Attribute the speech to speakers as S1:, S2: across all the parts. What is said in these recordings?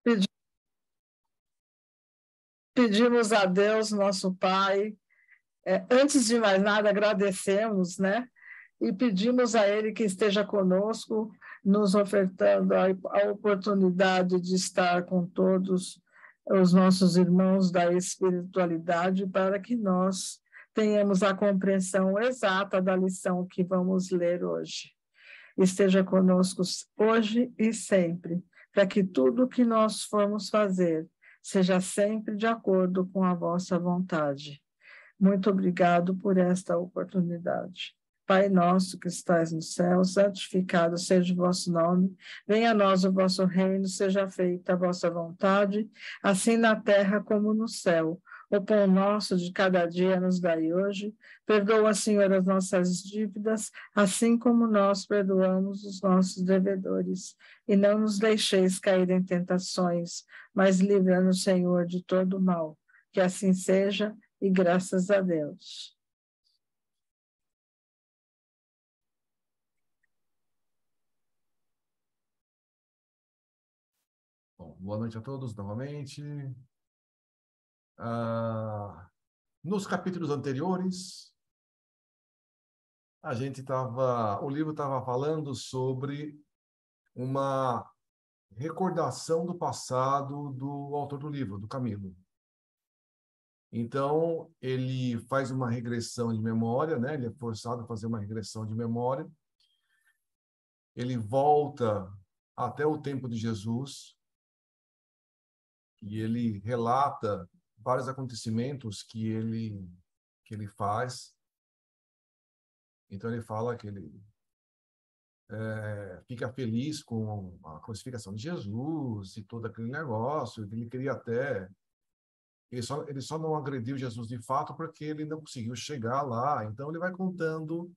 S1: Pedi- Pedimos a Deus, nosso Pai, antes de mais nada, agradecemos, né? E pedimos a Ele que esteja conosco, nos ofertando a oportunidade de estar com todos os nossos irmãos da espiritualidade, para que nós tenhamos a compreensão exata da lição que vamos ler hoje. Esteja conosco hoje e sempre, para que tudo o que nós formos fazer seja sempre de acordo com a vossa vontade. Muito obrigado por esta oportunidade. Pai nosso que estais no céu, santificado seja o vosso nome. Venha a nós o vosso reino, seja feita a vossa vontade, assim na terra como no céu. O pão nosso de cada dia nos dai hoje. Perdoa, Senhor, as nossas dívidas, assim como nós perdoamos os nossos devedores. E não nos deixeis cair em tentações, mas livra-nos, Senhor, de todo mal. Que assim seja, e graças a Deus.
S2: Bom, boa noite a todos novamente. Nos capítulos anteriores, o livro estava falando sobre uma recordação do passado do autor do livro, do Camilo. Então, ele faz uma regressão de memória, né? Ele é forçado a fazer uma regressão de memória. Ele volta até o tempo de Jesus e ele relata vários acontecimentos que ele faz. Então, ele fala que ele fica feliz com a crucificação de Jesus e todo aquele negócio. Ele queria até... Ele só não agrediu Jesus de fato porque ele não conseguiu chegar lá. Então, ele vai contando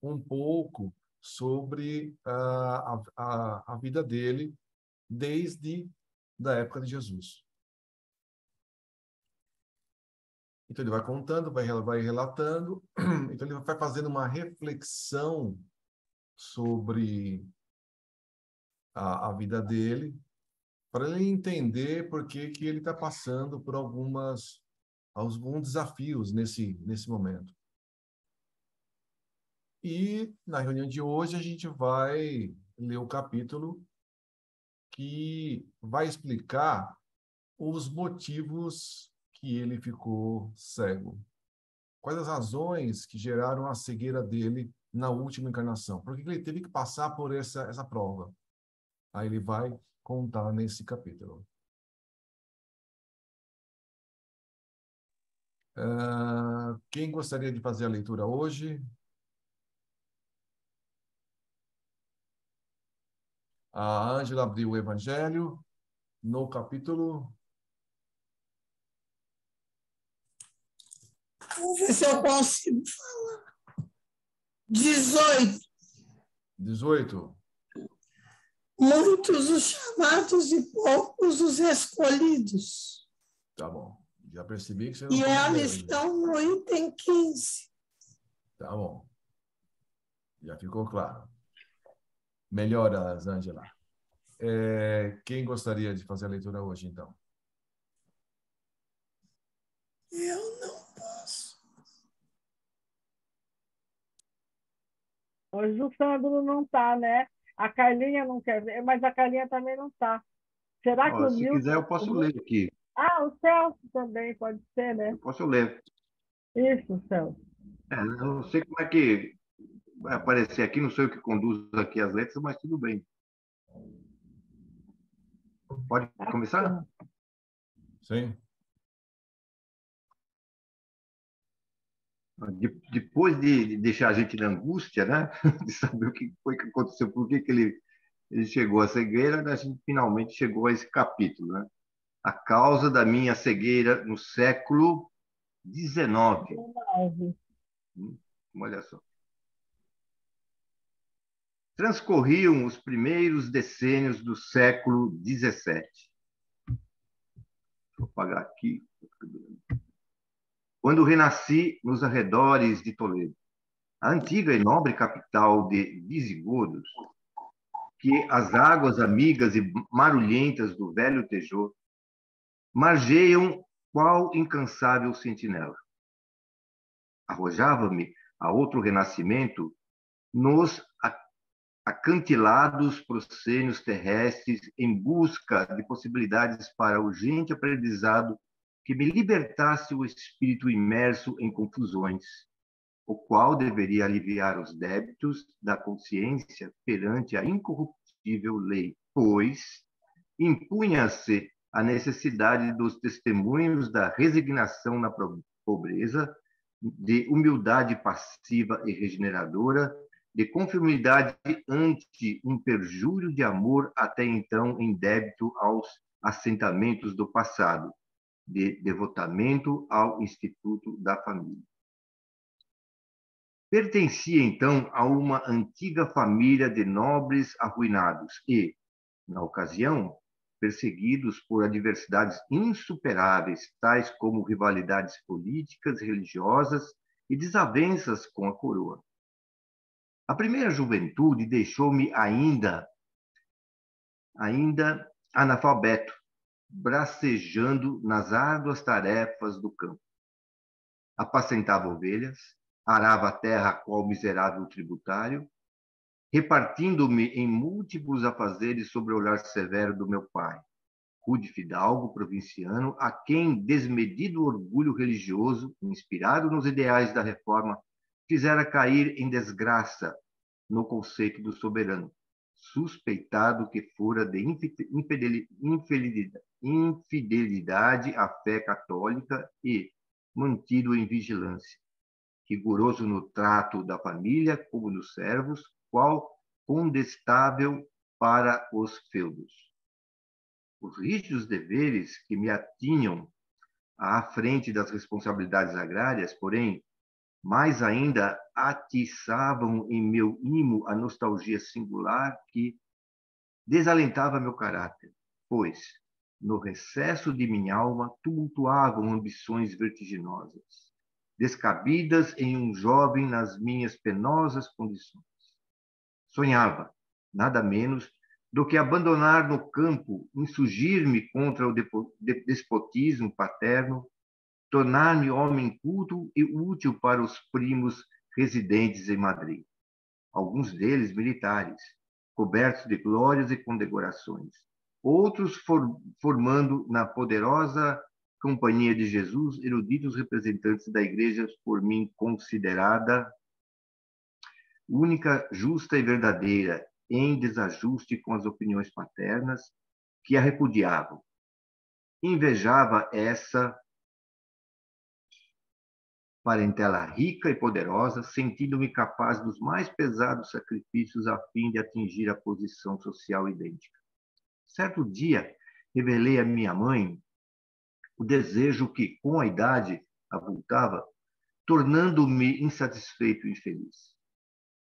S2: um pouco sobre a vida dele desde da época de Jesus. Então, ele vai contando, vai relatando. Então, ele vai fazendo uma reflexão sobre a vida dele, para ele entender por que ele está passando por alguns desafios nesse momento. E, na reunião de hoje, a gente vai ler o capítulo que vai explicar os motivos que ele ficou cego. Quais as razões que geraram a cegueira dele na última encarnação? Por que ele teve que passar por essa prova? Aí ele vai contar nesse capítulo. Quem gostaria de fazer a leitura hoje? A Ângela abriu o Evangelho no capítulo...
S3: Vamos ver se eu consigo falar. 18.
S2: 18.
S3: Muitos os chamados e poucos os escolhidos.
S2: Tá bom. Já percebi que você não
S3: E
S2: tem
S3: é a
S2: dinheiro.
S3: lição no item 15.
S2: Tá bom. Já ficou claro. Melhoras, Ângela. Quem gostaria de fazer a leitura hoje, então?
S3: Eu não posso.
S1: Hoje o Sandro não está, né? A Carlinha não quer ver, mas a Carlinha também não está. Será que o
S4: Se
S1: Nilson...
S4: quiser, eu posso ler aqui.
S1: O Celso também pode ser, né?
S4: Eu posso ler.
S1: Isso, Celso.
S4: Eu não sei como é que vai aparecer aqui, não sei o que conduz aqui as letras, mas tudo bem. Pode começar?
S2: Sim.
S4: Depois de deixar a gente na angústia, né? De saber o que foi que aconteceu, por que ele chegou à cegueira, a gente finalmente chegou a esse capítulo, né? A causa da minha cegueira no século XIX. Olha só. Transcorriam os primeiros decênios do século XVII. Vou apagar aqui. Quando renasci nos arredores de Toledo, a antiga e nobre capital de visigodos, que as águas amigas e marulhentas do velho Tejô margeiam qual incansável sentinela. Arrojava-me a outro renascimento nos acantilados proscênios terrestres em busca de possibilidades para urgente aprendizado que me libertasse o espírito imerso em confusões, o qual deveria aliviar os débitos da consciência perante a incorruptível lei, pois impunha-se a necessidade dos testemunhos da resignação na pobreza, de humildade passiva e regeneradora, de conformidade ante um perjúrio de amor até então em débito aos assentamentos do passado, de devotamento ao instituto da família. Pertencia, então, a uma antiga família de nobres arruinados e, na ocasião, perseguidos por adversidades insuperáveis, tais como rivalidades políticas, religiosas e desavenças com a coroa. A primeira juventude deixou-me ainda analfabeto, bracejando nas árduas tarefas do campo. Apacentava ovelhas, arava a terra qual miserável tributário, repartindo-me em múltiplos afazeres sob o olhar severo do meu pai, rude fidalgo provinciano, a quem desmedido orgulho religioso, inspirado nos ideais da reforma, fizera cair em desgraça no conceito do soberano, suspeitado que fora de infidelidade à fé católica e mantido em vigilância, rigoroso no trato da família como dos servos, qual condestável para os feudos. Os rígidos deveres que me atinham à frente das responsabilidades agrárias, porém, mais ainda atiçavam em meu imo a nostalgia singular que desalentava meu caráter, pois, no recesso de minha alma, tumultuavam ambições vertiginosas, descabidas em um jovem nas minhas penosas condições. Sonhava, nada menos do que abandonar no campo, insurgir-me contra o despotismo paterno, tornar-me homem culto e útil para os primos residentes em Madrid, alguns deles militares, cobertos de glórias e condecorações, outros formando na poderosa Companhia de Jesus eruditos representantes da Igreja por mim considerada única, justa e verdadeira, em desajuste com as opiniões paternas que a repudiavam. Invejava essa parentela rica e poderosa, sentindo-me capaz dos mais pesados sacrifícios a fim de atingir a posição social idêntica. Certo dia, revelei à minha mãe o desejo que, com a idade, avultava, tornando-me insatisfeito e infeliz.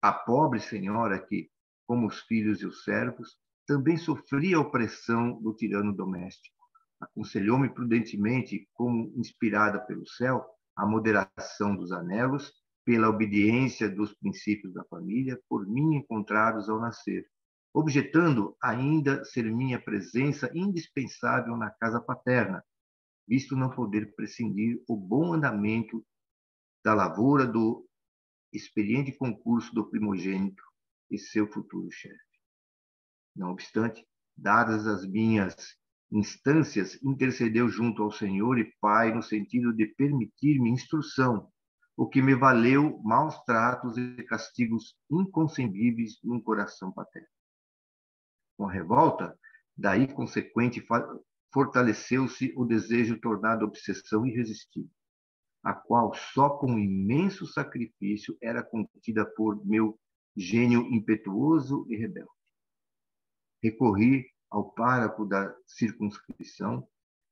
S4: A pobre senhora que, como os filhos e os servos, também sofria a opressão do tirano doméstico, aconselhou-me prudentemente, como inspirada pelo céu, a moderação dos anelos, pela obediência dos princípios da família, por mim encontrados ao nascer, objetando ainda ser minha presença indispensável na casa paterna, visto não poder prescindir o bom andamento da lavoura do experiente concurso do primogênito e seu futuro chefe. Não obstante, dadas as minhas instâncias, intercedeu junto ao Senhor e Pai no sentido de permitir-me instrução, o que me valeu maus tratos e castigos inconcebíveis num coração paterno. Com a revolta, daí consequente, fortaleceu-se o desejo tornado obsessão irresistível, a qual só com imenso sacrifício era contida por meu gênio impetuoso e rebelde. Recorri ao pároco da circunscrição,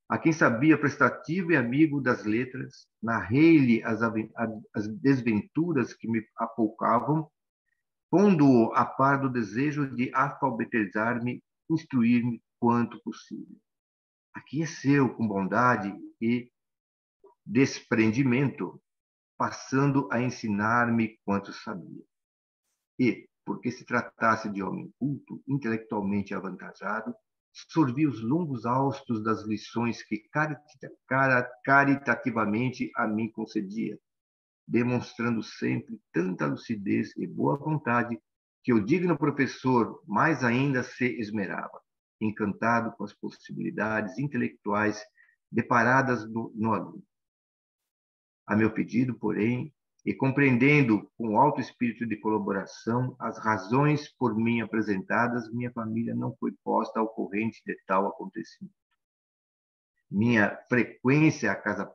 S4: a quem sabia prestativo e amigo das letras, narrei-lhe as desventuras que me apoucavam, pondo-o a par do desejo de alfabetizar-me, instruir-me quanto possível. Aqueceu com bondade e desprendimento, passando a ensinar-me quanto sabia. E, porque se tratasse de homem culto, intelectualmente avantajado, sorvi os longos haustos das lições que caritativamente a mim concedia, demonstrando sempre tanta lucidez e boa vontade que o digno professor mais ainda se esmerava, encantado com as possibilidades intelectuais deparadas no aluno. A meu pedido, porém, e compreendendo com alto espírito de colaboração as razões por mim apresentadas, minha família não foi posta ao corrente de tal acontecimento. Minha frequência à casa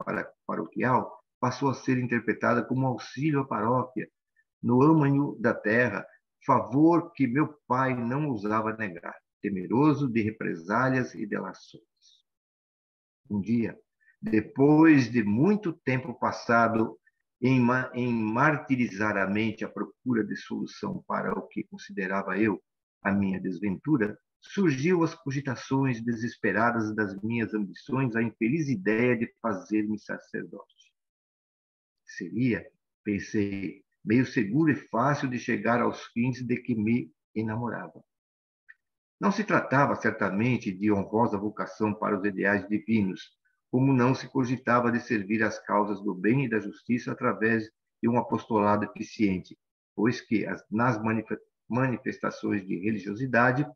S4: paroquial passou a ser interpretada como auxílio à paróquia, no âmago da terra, favor que meu pai não ousava negar, temeroso de represálias e delações. Um dia, depois de muito tempo passado em martirizar a mente à procura de solução para o que considerava eu a minha desventura, surgiu as cogitações desesperadas das minhas ambições, a infeliz ideia de fazer-me sacerdote. Seria, pensei, meio seguro e fácil de chegar aos fins de que me enamorava. Não se tratava, certamente, de honrosa vocação para os ideais divinos, como não se cogitava de servir às causas do bem e da justiça através de um apostolado eficiente, pois que nas manifestações de religiosidade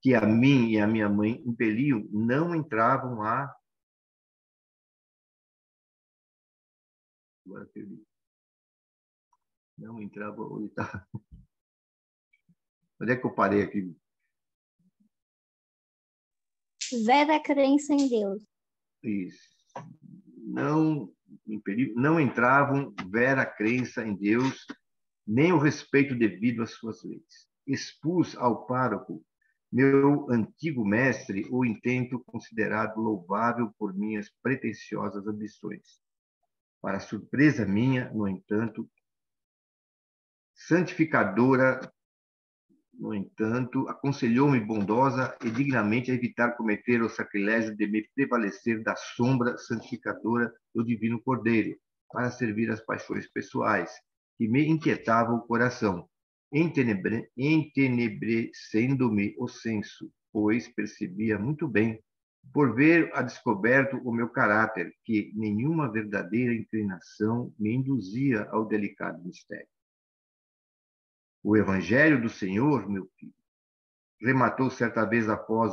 S4: que a mim e a minha mãe impeliam, não entravam a... Agora perdi. Não entrava... Onde é que eu parei aqui?
S5: Vera crença em Deus.
S4: Isso. Não entravam vera crença em Deus, nem o respeito devido às suas leis. Expus ao pároco, meu antigo mestre, o intento considerado louvável por minhas pretensiosas ambições. Para surpresa minha, no entanto, aconselhou-me bondosa e dignamente a evitar cometer o sacrilégio de me prevalecer da sombra santificadora do divino Cordeiro, para servir às paixões pessoais, que me inquietavam o coração, entenebrecendo-me o senso, pois percebia muito bem, por ver a descoberto o meu caráter, que nenhuma verdadeira inclinação me induzia ao delicado mistério. O Evangelho do Senhor, meu filho, rematou certa vez após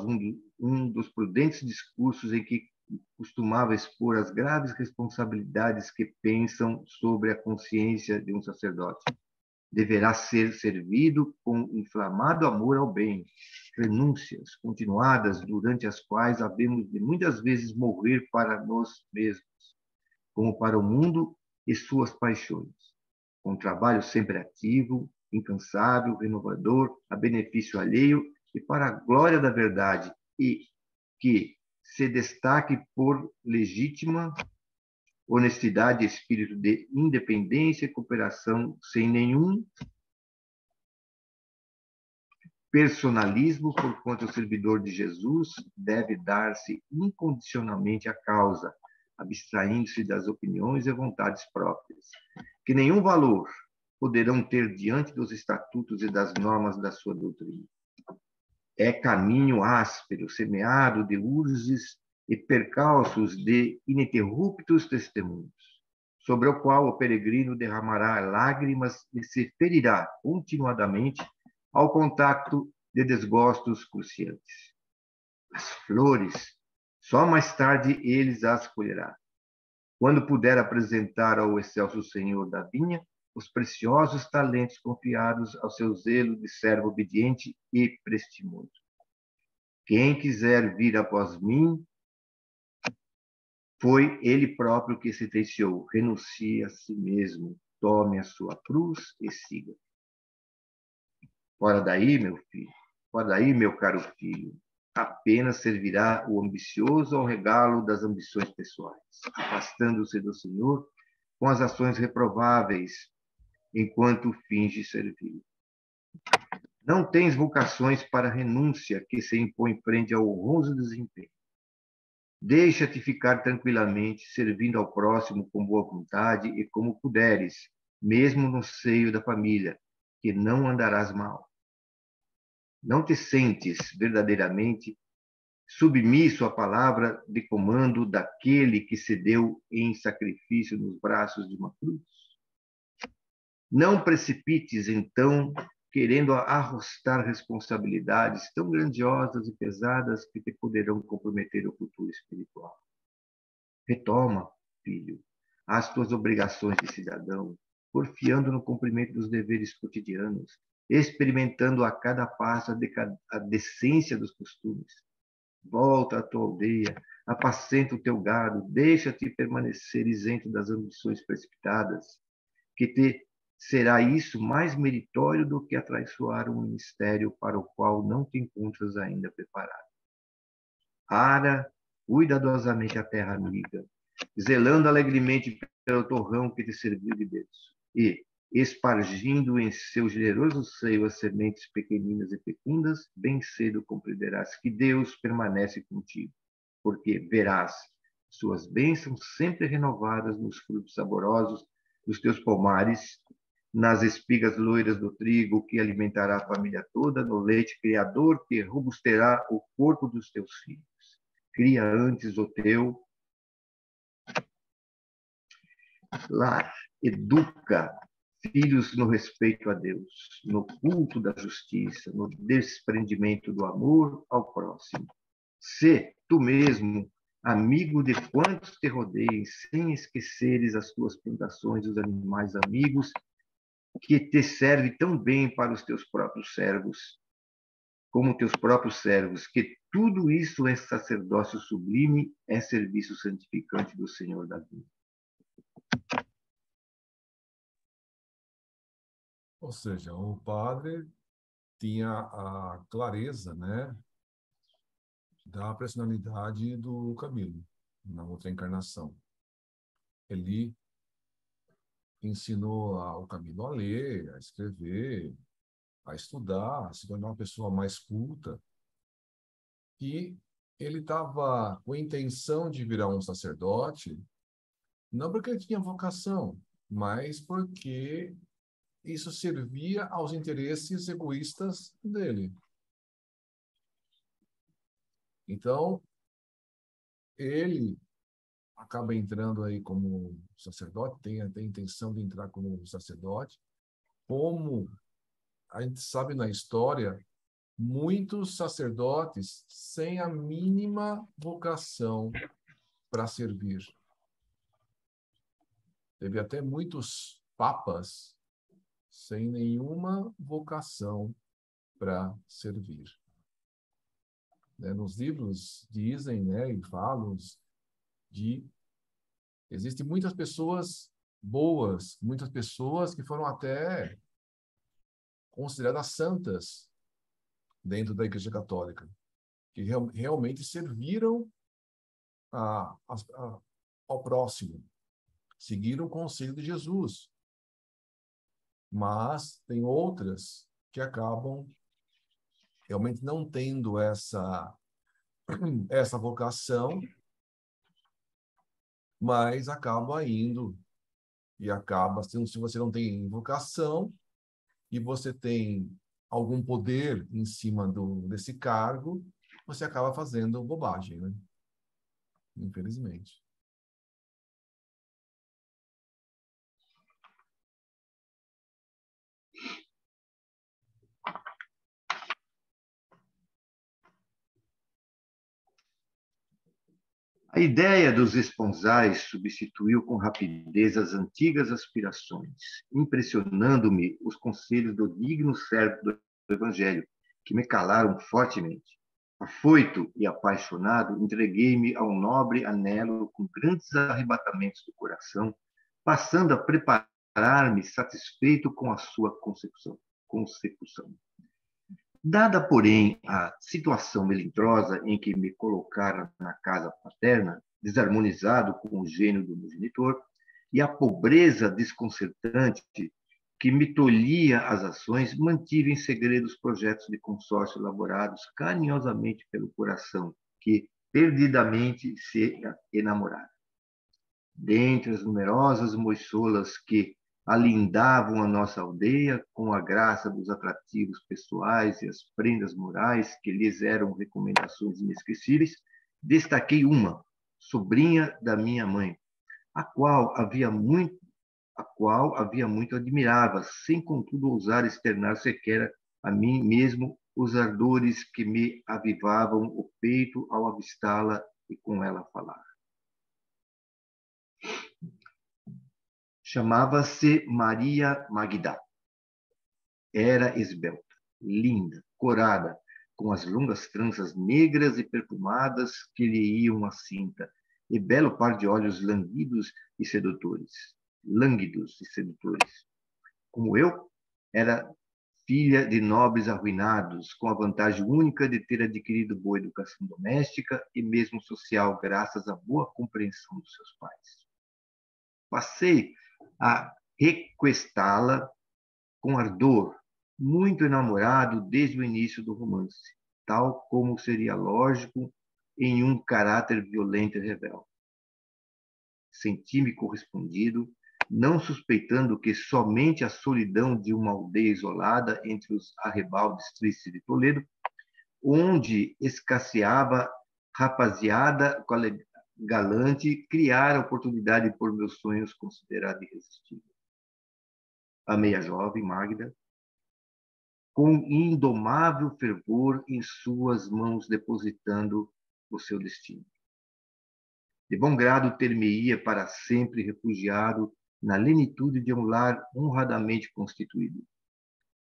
S4: um dos prudentes discursos em que costumava expor as graves responsabilidades que pensam sobre a consciência de um sacerdote. Deverá ser servido com inflamado amor ao bem, renúncias continuadas durante as quais havemos de muitas vezes morrer para nós mesmos, como para o mundo e suas paixões, com trabalho sempre ativo, incansável, renovador, a benefício alheio e para a glória da verdade, e que se destaque por legítima honestidade e espírito de independência e cooperação, sem nenhum personalismo, porquanto o servidor de Jesus deve dar-se incondicionalmente à causa, abstraindo-se das opiniões e vontades próprias, que nenhum valor poderão ter diante dos estatutos e das normas da sua doutrina. É caminho áspero, semeado de urzes e percalços de ininterruptos testemunhos, sobre o qual o peregrino derramará lágrimas e se ferirá continuadamente ao contato de desgostos cruciantes. As flores, só mais tarde eles as colherá. Quando puder apresentar ao excelso Senhor da vinha os preciosos talentos confiados ao seu zelo de servo obediente e prestimoso. Quem quiser vir após mim, foi ele próprio que sentenciou, renuncie a si mesmo, tome a sua cruz e siga. Fora daí, meu filho, fora daí, meu caro filho, apenas servirá o ambicioso ao regalo das ambições pessoais, afastando-se do Senhor com as ações reprováveis, enquanto finge servir. Não tens vocações para renúncia que se impõe frente ao honroso desempenho. Deixa-te ficar tranquilamente, servindo ao próximo com boa vontade e como puderes, mesmo no seio da família, que não andarás mal. Não te sentes verdadeiramente submisso à palavra de comando daquele que se deu em sacrifício nos braços de uma cruz? Não precipites, então, querendo arrostar responsabilidades tão grandiosas e pesadas que te poderão comprometer o futuro espiritual. Retoma, filho, as tuas obrigações de cidadão, porfiando no cumprimento dos deveres cotidianos, experimentando a cada passo a decência dos costumes. Volta à tua aldeia, apacenta o teu gado, deixa-te permanecer isento das ambições precipitadas, que te será isso mais meritório do que atraiçoar um ministério para o qual não te encontras ainda preparado. Ara cuidadosamente a terra amiga, zelando alegremente pelo torrão que te serviu de berço, e, espargindo em seu generoso seio as sementes pequeninas e fecundas, bem cedo compreenderás que Deus permanece contigo, porque verás suas bênçãos sempre renovadas nos frutos saborosos dos teus pomares, nas espigas loiras do trigo que alimentará a família toda, no leite criador que robusterá o corpo dos teus filhos. Cria antes o teu lar, educa filhos no respeito a Deus, no culto da justiça, no desprendimento do amor ao próximo. Sê tu mesmo amigo de quantos te rodeiem, sem esqueceres as tuas plantações e os animais amigos que te servem tão bem para os teus próprios servos, como teus próprios servos, que tudo isso é sacerdócio sublime, é serviço santificante do Senhor da vida.
S2: Ou seja, o padre tinha a clareza, né, da personalidade do Camilo na outra encarnação. Ele ensinou ao Camilo a ler, a escrever, a estudar, a se tornar uma pessoa mais culta. E ele estava com a intenção de virar um sacerdote, não porque ele tinha vocação, mas porque isso servia aos interesses egoístas dele. Então, ele acaba entrando aí como sacerdote, tem até a intenção de entrar como sacerdote. Como a gente sabe na história, muitos sacerdotes sem a mínima vocação para servir. Teve até muitos papas sem nenhuma vocação para servir. Nos livros dizem, e falam de... Existem muitas pessoas boas, muitas pessoas que foram até consideradas santas dentro da Igreja Católica, que realmente serviram ao próximo, seguiram o conselho de Jesus. Mas tem outras que acabam realmente não tendo essa vocação, mas acaba indo e acaba, se você não tem vocação e você tem algum poder em cima desse cargo, você acaba fazendo bobagem, né? Infelizmente.
S4: A ideia dos esponsais substituiu com rapidez as antigas aspirações, impressionando-me os conselhos do digno servo do Evangelho, que me calaram fortemente. Afoito e apaixonado, entreguei-me ao nobre anelo com grandes arrebatamentos do coração, passando a preparar-me satisfeito com a sua consecução. Dada, porém, a situação melindrosa em que me colocara na casa paterna, desarmonizado com o gênio do meu genitor, e a pobreza desconcertante que me tolhia as ações, mantive em segredo os projetos de consórcio elaborados carinhosamente pelo coração, que perdidamente se enamorara. Dentre as numerosas moissolas que alindavam a nossa aldeia com a graça dos atrativos pessoais e as prendas morais que lhes eram recomendações inesquecíveis, destaquei uma, sobrinha da minha mãe, a qual havia muito admirava, sem contudo ousar externar sequer a mim mesmo os ardores que me avivavam o peito ao avistá-la e com ela falar. Chamava-se Maria Magda. Era esbelta, linda, corada, com as longas tranças negras e perfumadas que lhe iam à cinta, e belo par de olhos lânguidos e sedutores. Como eu, era filha de nobres arruinados, com a vantagem única de ter adquirido boa educação doméstica e mesmo social, graças à boa compreensão dos seus pais. Passei a requestá-la com ardor, muito enamorado desde o início do romance, tal como seria lógico em um caráter violento e rebelde. Senti-me correspondido, não suspeitando que somente a solidão de uma aldeia isolada entre os arrebaldes tristes de Toledo, onde escasseava rapaziada galante, criara oportunidade por meus sonhos considerados irresistíveis. Amei a jovem Magda, com indomável fervor em suas mãos depositando o seu destino. De bom grado ter-me-ia para sempre refugiado na lenitude de um lar honradamente constituído,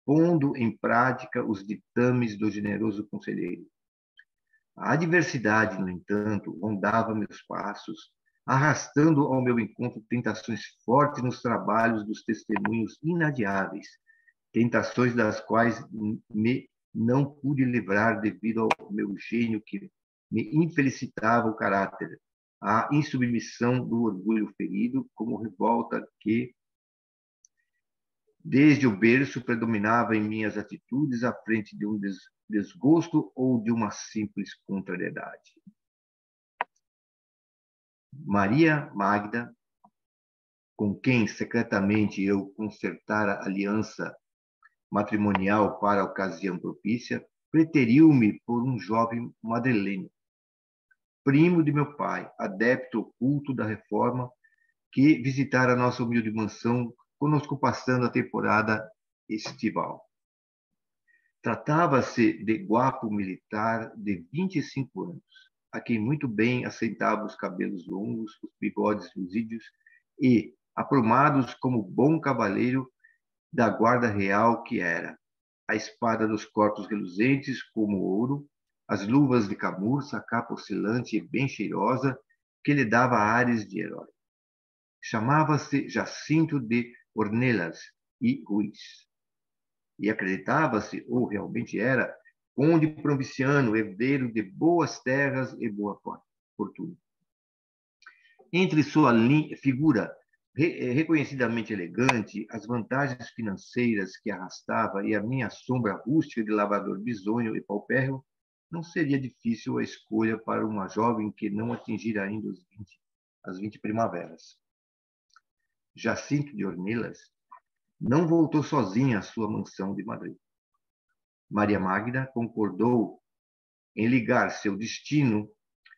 S4: pondo em prática os ditames do generoso conselheiro. A adversidade, no entanto, rondava meus passos, arrastando ao meu encontro tentações fortes nos trabalhos dos testemunhos inadiáveis, tentações das quais me não pude livrar devido ao meu gênio que me infelicitava o caráter, a insubmissão do orgulho ferido, como revolta que, desde o berço, predominava em minhas atitudes à frente de um desgosto ou de uma simples contrariedade. Maria Magda, com quem secretamente eu concertara aliança matrimonial para a ocasião propícia, preteriu-me por um jovem madrileno, primo de meu pai, adepto oculto da reforma, que visitara a nossa humilde mansão, conosco passando a temporada estival. Tratava-se de guapo militar de 25 anos, a quem muito bem aceitava os cabelos longos, os bigodes luzídios e, aprumados como bom cavaleiro da guarda real que era, a espada dos corpos reluzentes como ouro, as luvas de camurça, a capa oscilante e bem cheirosa, que lhe dava ares de herói. Chamava-se Jacinto de Ornelas e Ruiz. E acreditava-se, ou realmente era, conde provinciano, herdeiro de boas terras e boa fortuna. Entre sua figura reconhecidamente elegante, as vantagens financeiras que arrastava e a minha sombra rústica de lavrador bisonho e paupérrimo, não seria difícil a escolha para uma jovem que não atingira ainda as 20 primaveras. Jacinto de Ornelas não voltou sozinha à sua mansão de Madrid. Maria Magda concordou em ligar seu destino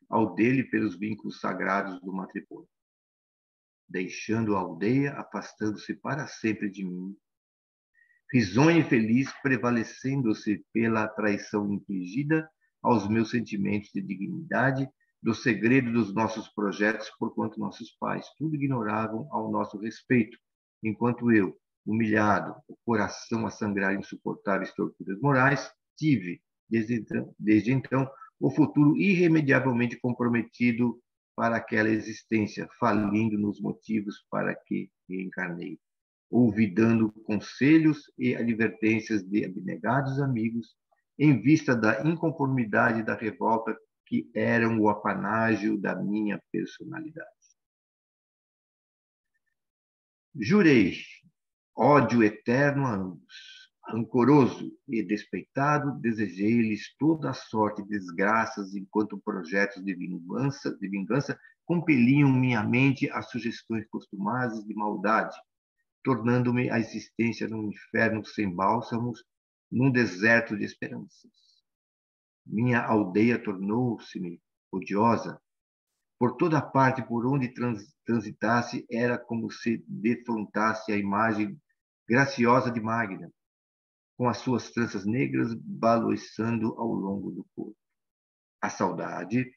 S4: ao dele pelos vínculos sagrados do matrimônio. Deixando a aldeia, afastando-se para sempre de mim, risonha e feliz, prevalecendo-se pela traição infligida aos meus sentimentos de dignidade, do segredo dos nossos projetos, porquanto nossos pais tudo ignoravam ao nosso respeito, enquanto eu, humilhado, o coração a sangrar insuportáveis torturas morais, tive, desde então, o futuro irremediavelmente comprometido para aquela existência, falindo nos motivos para que reencarnei, olvidando conselhos e advertências de abnegados amigos, em vista da inconformidade e da revolta que eram o apanágio da minha personalidade. Jurei ódio eterno a ambos. Rancoroso e despeitado, desejei-lhes toda a sorte de desgraças, enquanto projetos de vingança compeliam minha mente a sugestões costumazes de maldade, tornando-me a existência num inferno sem bálsamos, num deserto de esperanças. Minha aldeia tornou-se-me odiosa. Por toda parte por onde transitasse, era como se defrontasse a imagem graciosa de Magda, com as suas tranças negras balouçando ao longo do corpo. A saudade,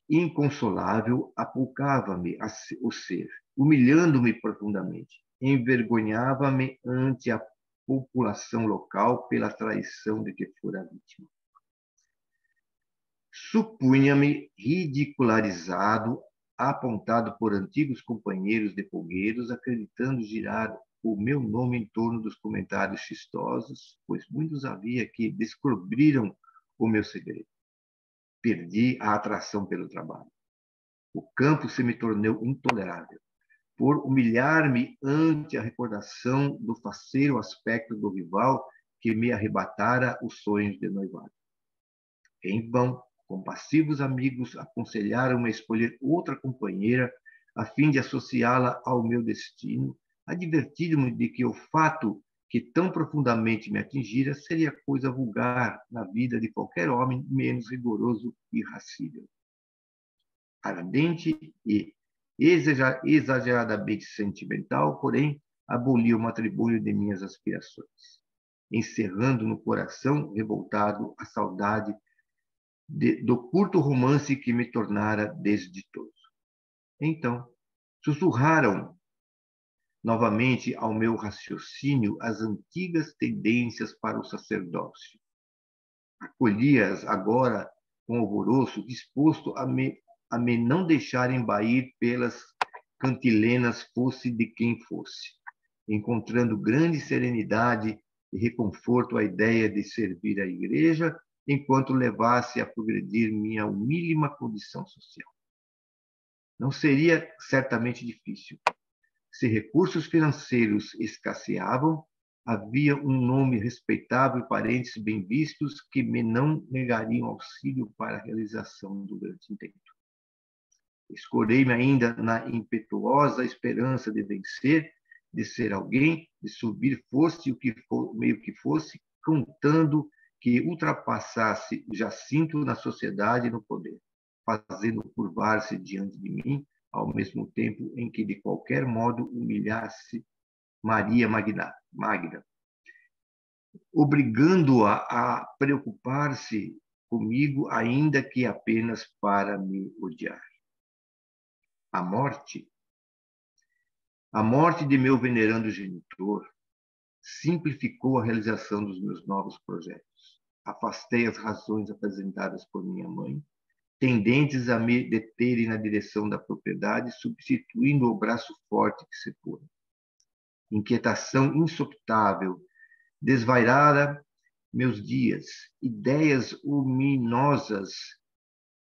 S4: inconsolável, apulcava-me o ser, humilhando-me profundamente. Envergonhava-me ante a população local pela traição de que fora vítima. Supunha-me ridicularizado, apontado por antigos companheiros de fogueiros, acreditando girar o meu nome em torno dos comentários chistosos, pois muitos havia que descobriram o meu segredo. Perdi a atração pelo trabalho. O campo se me tornou intolerável, por humilhar-me ante a recordação do faceiro aspecto do rival que me arrebatara os sonhos de noivado. Em vão, compassivos amigos aconselharam-me a escolher outra companheira a fim de associá-la ao meu destino, advertindo-me de que o fato que tão profundamente me atingira seria coisa vulgar na vida de qualquer homem menos rigoroso e irascível. Ardente e exageradamente sentimental, porém, aboli o matrimônio de minhas aspirações, encerrando no coração revoltado a saudade do curto romance que me tornara desditoso. Então, sussurraram novamente ao meu raciocínio as antigas tendências para o sacerdócio. Acolhi-as agora com alvoroço, disposto a me não deixar embair pelas cantilenas, fosse de quem fosse, encontrando grande serenidade e reconforto à ideia de servir à igreja, enquanto levasse a progredir minha humílima condição social. Não seria certamente difícil. Se recursos financeiros escasseavam, havia um nome respeitável e parentes bem vistos que me não negariam auxílio para a realização do grande intento. Escorei-me ainda na impetuosa esperança de vencer, de ser alguém, de subir fosse o que for, meio que fosse, contando que ultrapassasse Jacinto na sociedade e no poder, fazendo curvar-se diante de mim, ao mesmo tempo em que de qualquer modo humilhasse Maria Magda, obrigando-a a preocupar-se comigo, ainda que apenas para me odiar. A morte de meu venerando genitor simplificou a realização dos meus novos projetos. Afastei as razões apresentadas por minha mãe, tendentes a me deterem na direção da propriedade, substituindo o braço forte que separa. Inquietação insopitável desvairara meus dias. Ideias luminosas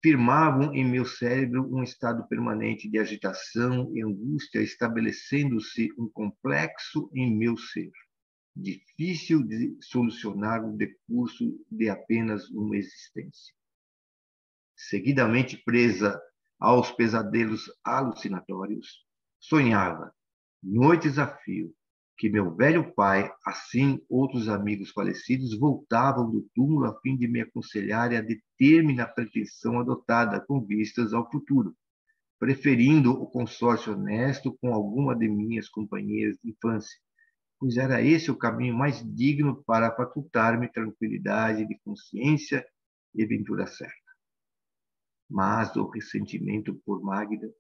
S4: firmavam em meu cérebro um estado permanente de agitação e angústia, estabelecendo-se um complexo em meu ser, difícil de solucionar no decurso de apenas uma existência. Seguidamente presa aos pesadelos alucinatórios, sonhava, noites a fio, que meu velho pai, assim outros amigos falecidos, voltavam do túmulo a fim de me aconselhar e a deter-me na pretensão adotada com vistas ao futuro, preferindo o consórcio honesto com alguma de minhas companheiras de infância, pois era esse o caminho mais digno para facultar-me tranquilidade de consciência e ventura certa. Mas o ressentimento por Magda,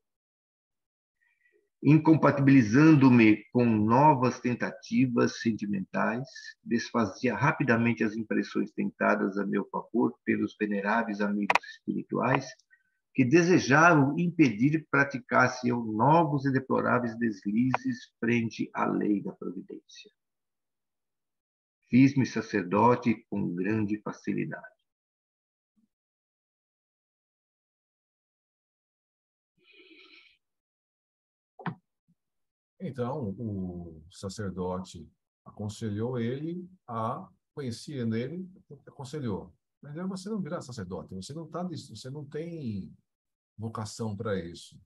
S4: incompatibilizando-me com novas tentativas sentimentais, desfazia rapidamente as impressões tentadas a meu favor pelos veneráveis amigos espirituais que desejavam impedir que praticasse eu novos e deploráveis deslizes frente à lei da providência. Fiz-me sacerdote com grande facilidade.
S2: Então, o sacerdote aconselhou ele conhecia nele, aconselhou. Mas você não virá sacerdote, você não tem vocação para isso.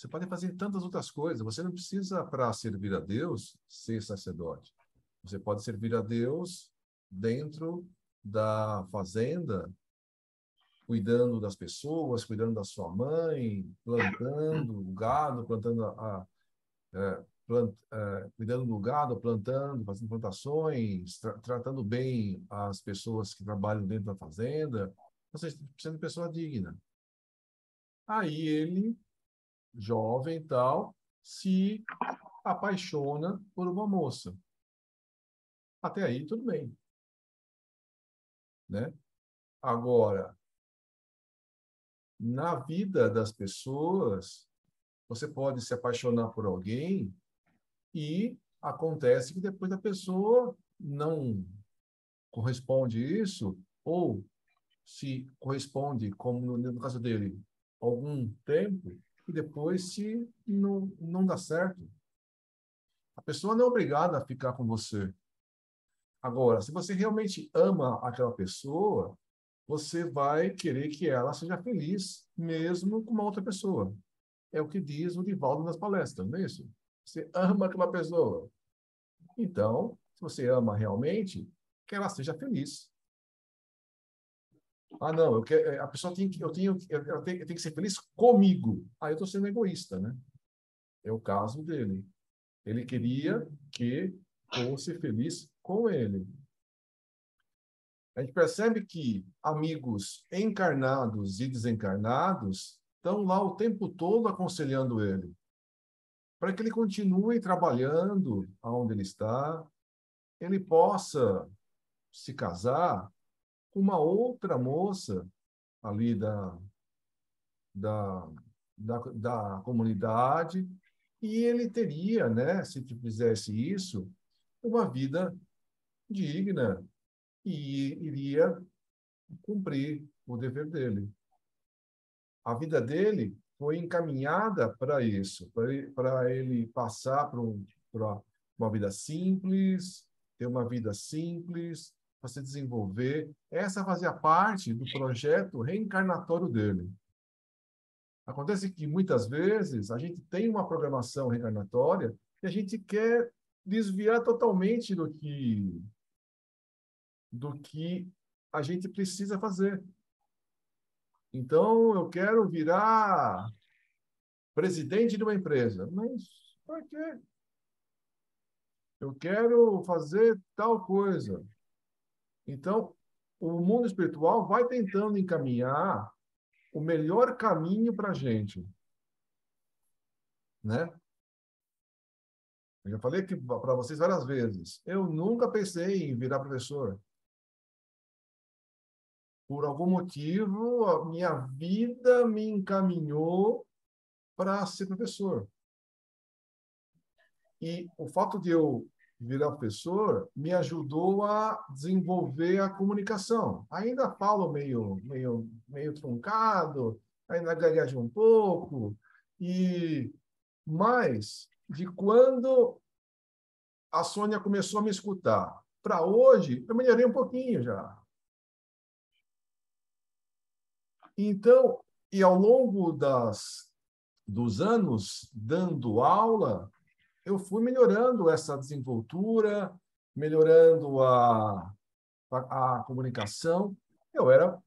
S2: Você pode fazer tantas outras coisas. Você não precisa, para servir a Deus, ser sacerdote. Você pode servir a Deus dentro da fazenda, cuidando das pessoas, cuidando da sua mãe, plantando o gado, cuidando do gado, plantando, fazendo plantações, tratando bem as pessoas que trabalham dentro da fazenda, você sendo pessoa digna. Aí ele, jovem e tal, se apaixona por uma moça. Até aí, tudo bem. Né? Agora, na vida das pessoas, você pode se apaixonar por alguém e acontece que depois a pessoa não corresponde isso, ou se corresponde, como no caso dele, algum tempo, e depois se não dá certo. A pessoa não é obrigada a ficar com você. Agora, se você realmente ama aquela pessoa, você vai querer que ela seja feliz, mesmo com uma outra pessoa. É o que diz o Divaldo nas palestras, não é isso? Você ama aquela pessoa. Então, se você ama realmente, que ela seja feliz. Ah, não, a pessoa tem que, eu tenho que ser feliz comigo. Ah, eu estou sendo egoísta, né? É o caso dele. Ele queria que fosse feliz com ele. A gente percebe que amigos encarnados e desencarnados estão lá o tempo todo aconselhando ele, para que ele continue trabalhando onde ele está, ele possa se casar com uma outra moça ali da, da comunidade, e ele teria, né, se fizesse isso, uma vida digna e iria cumprir o dever dele. A vida dele foi encaminhada para isso, para ele passar para uma vida simples, ter uma vida simples, para se desenvolver. Essa fazia parte do projeto reencarnatório dele. Acontece que, muitas vezes, a gente tem uma programação reencarnatória e a gente quer desviar totalmente do que a gente precisa fazer. Então, eu quero virar presidente de uma empresa. Mas por quê? Eu quero fazer tal coisa. Então, o mundo espiritual vai tentando encaminhar o melhor caminho para a gente. Né? Eu já falei para vocês várias vezes. Eu nunca pensei em virar professor. Por algum motivo, a minha vida me encaminhou para ser professor. E o fato de eu virar professor me ajudou a desenvolver a comunicação. Ainda falo meio truncado, ainda gaguejo um pouco, mas de quando a Sônia começou a me escutar para hoje, eu melhorei um pouquinho já. Então, e ao longo dos anos dando aula, eu fui melhorando essa desenvoltura, melhorando a comunicação. Eu era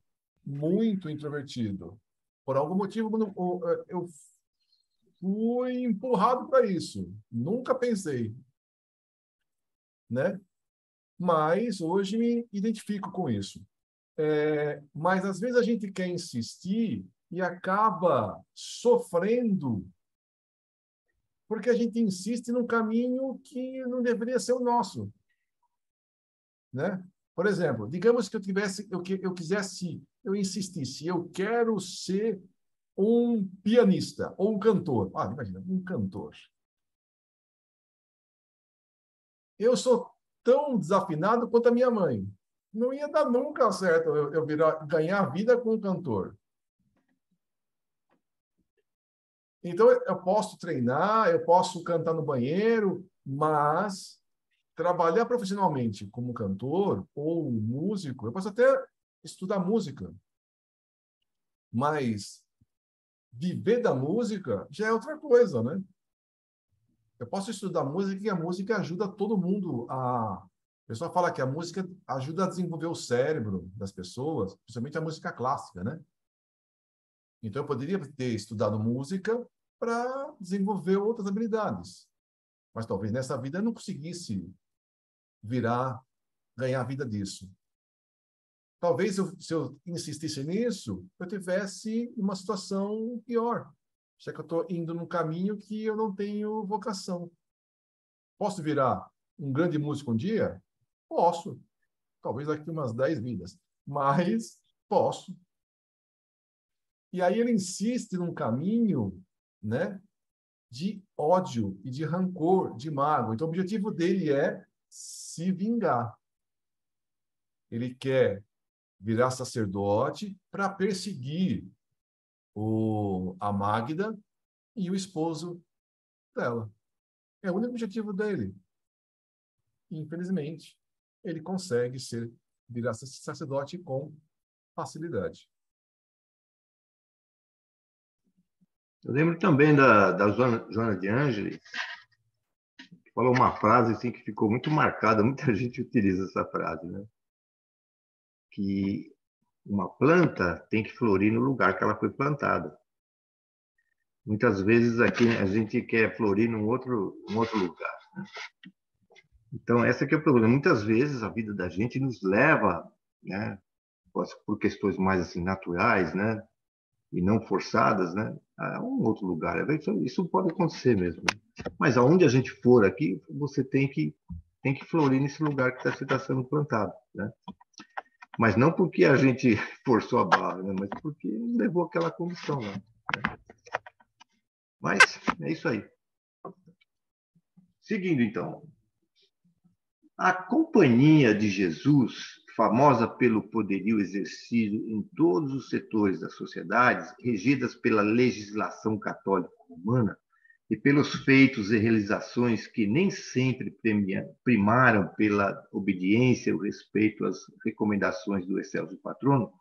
S2: muito introvertido. Por algum motivo, eu fui empurrado para isso. Nunca pensei, né? Mas hoje me identifico com isso. Mas, às vezes, a gente quer insistir e acaba sofrendo porque a gente insiste num caminho que não deveria ser o nosso, né? Por exemplo, digamos que eu insistisse, eu quero ser um pianista ou um cantor. Ah, imagina, um cantor. Eu sou tão desafinado quanto a minha mãe. Não ia dar nunca certo eu ganhar vida com um cantor. Então, eu posso treinar, eu posso cantar no banheiro, mas trabalhar profissionalmente como cantor ou músico, eu posso até estudar música, mas viver da música já é outra coisa, né? Eu posso estudar música e a música ajuda todo mundo a... O pessoal fala que a música ajuda a desenvolver o cérebro das pessoas, principalmente a música clássica, né? Então, eu poderia ter estudado música para desenvolver outras habilidades. Mas talvez nessa vida eu não conseguisse ganhar a vida disso. Talvez, se eu insistisse nisso, eu tivesse uma situação pior. Já que eu estou indo num caminho que eu não tenho vocação. Posso virar um grande músico um dia? Posso. Talvez daqui umas 10 vidas. Mas posso. E aí ele insiste num caminho, né, de ódio e de rancor, de mágoa. Então, o objetivo dele é se vingar. Ele quer virar sacerdote para perseguir a Mágida e o esposo dela. É o único objetivo dele. E, infelizmente, ele consegue virar sacerdote com facilidade.
S4: Eu lembro também da Joana de Ângeles, que falou uma frase assim, que ficou muito marcada, muita gente utiliza essa frase, né? Que uma planta tem que florir no lugar que ela foi plantada. Muitas vezes aqui a gente quer florir num outro lugar, né? Então, esse aqui é o problema. Muitas vezes a vida da gente nos leva, né, por questões mais assim naturais, né, e não forçadas, né, a um outro lugar. Isso pode acontecer mesmo. Mas aonde a gente for aqui, você tem que florir nesse lugar que você está sendo plantado, né? Mas não porque a gente forçou a barra, né, mas porque levou aquela condição lá, né? Mas é isso aí. Seguindo, então. A Companhia de Jesus, famosa pelo poderio exercido em todos os setores das sociedades, regidas pela legislação católica romana e pelos feitos e realizações que nem sempre primaram pela obediência e o respeito às recomendações do excelso patrono,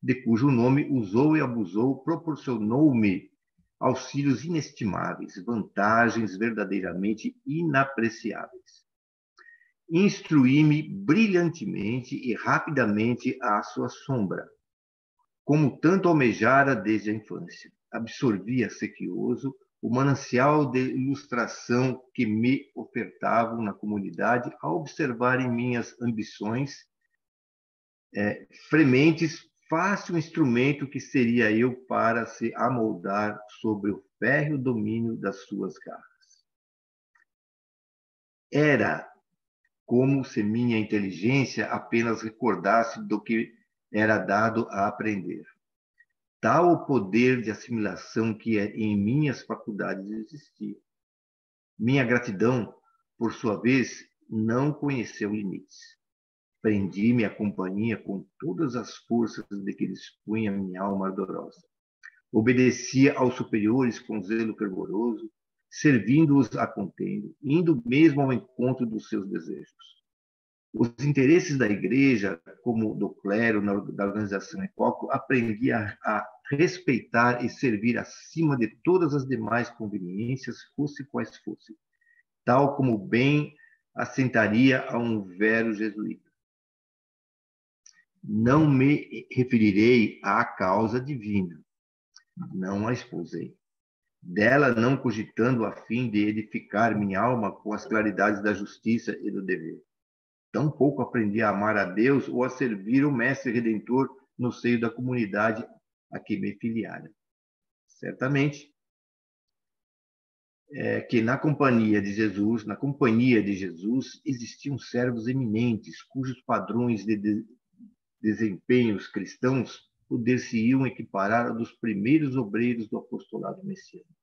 S4: de cujo nome usou e abusou, proporcionou-me auxílios inestimáveis, vantagens verdadeiramente inapreciáveis. Instruí-me brilhantemente e rapidamente à sua sombra, como tanto almejara desde a infância. Absorvia sequioso o manancial de ilustração que me ofertavam na comunidade ao observarem minhas ambições frementes, fácil instrumento que seria eu para se amoldar sobre o férreo domínio das suas garras. Era como se minha inteligência apenas recordasse do que era dado a aprender. Tal o poder de assimilação que em minhas faculdades existia. Minha gratidão, por sua vez, não conheceu limites. Prendi-me à companhia com todas as forças de que dispunha minha alma ardorosa. Obedecia aos superiores com zelo fervoroso, servindo-os a contento, indo mesmo ao encontro dos seus desejos. Os interesses da igreja, como do clero, da organização ecóquica, aprendi a respeitar e servir acima de todas as demais conveniências, fosse quais fossem, tal como bem assentaria a um vero jesuíta. Não me referirei à causa divina, não a esposei. Dela não cogitando a fim de edificar minha alma com as claridades da justiça e do dever. Tampouco aprendi a amar a Deus ou a servir o Mestre Redentor no seio da comunidade a que me filiara. Certamente que na companhia de Jesus, existiam servos eminentes cujos padrões de desempenhos cristãos poder-se-iam equiparar aos dos primeiros obreiros do apostolado messiânico.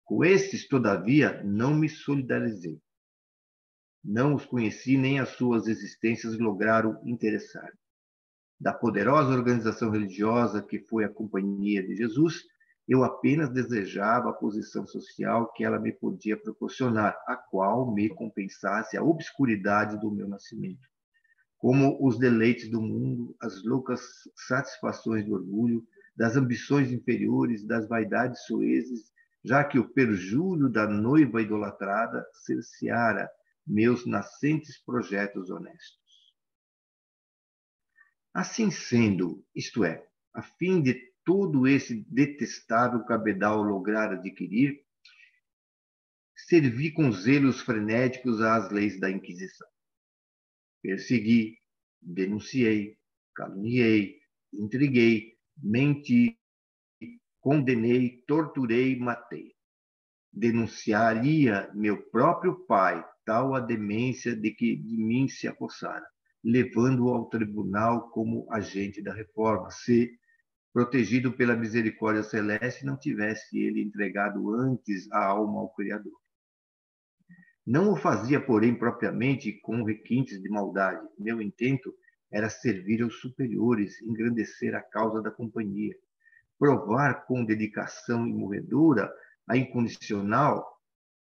S4: Com estes, todavia, não me solidarizei. Não os conheci, nem as suas existências lograram interessar. Da poderosa organização religiosa que foi a Companhia de Jesus, eu apenas desejava a posição social que ela me podia proporcionar, a qual me compensasse a obscuridade do meu nascimento. Como os deleites do mundo, as loucas satisfações do orgulho, das ambições inferiores, das vaidades soezes, já que o perjúrio da noiva idolatrada cerceara meus nascentes projetos honestos. Assim sendo, isto é, a fim de todo esse detestável cabedal lograr adquirir, servi com zelos frenéticos às leis da Inquisição. Persegui, denunciei, caluniei, intriguei, menti, condenei, torturei, matei. Denunciaria meu próprio pai tal a demência de que de mim se apossara, levando-o ao tribunal como agente da reforma, se, protegido pela misericórdia celeste, não tivesse ele entregado antes a alma ao Criador. Não o fazia, porém, propriamente com requintes de maldade. Meu intento era servir aos superiores, engrandecer a causa da companhia, provar com dedicação imorredora a incondicional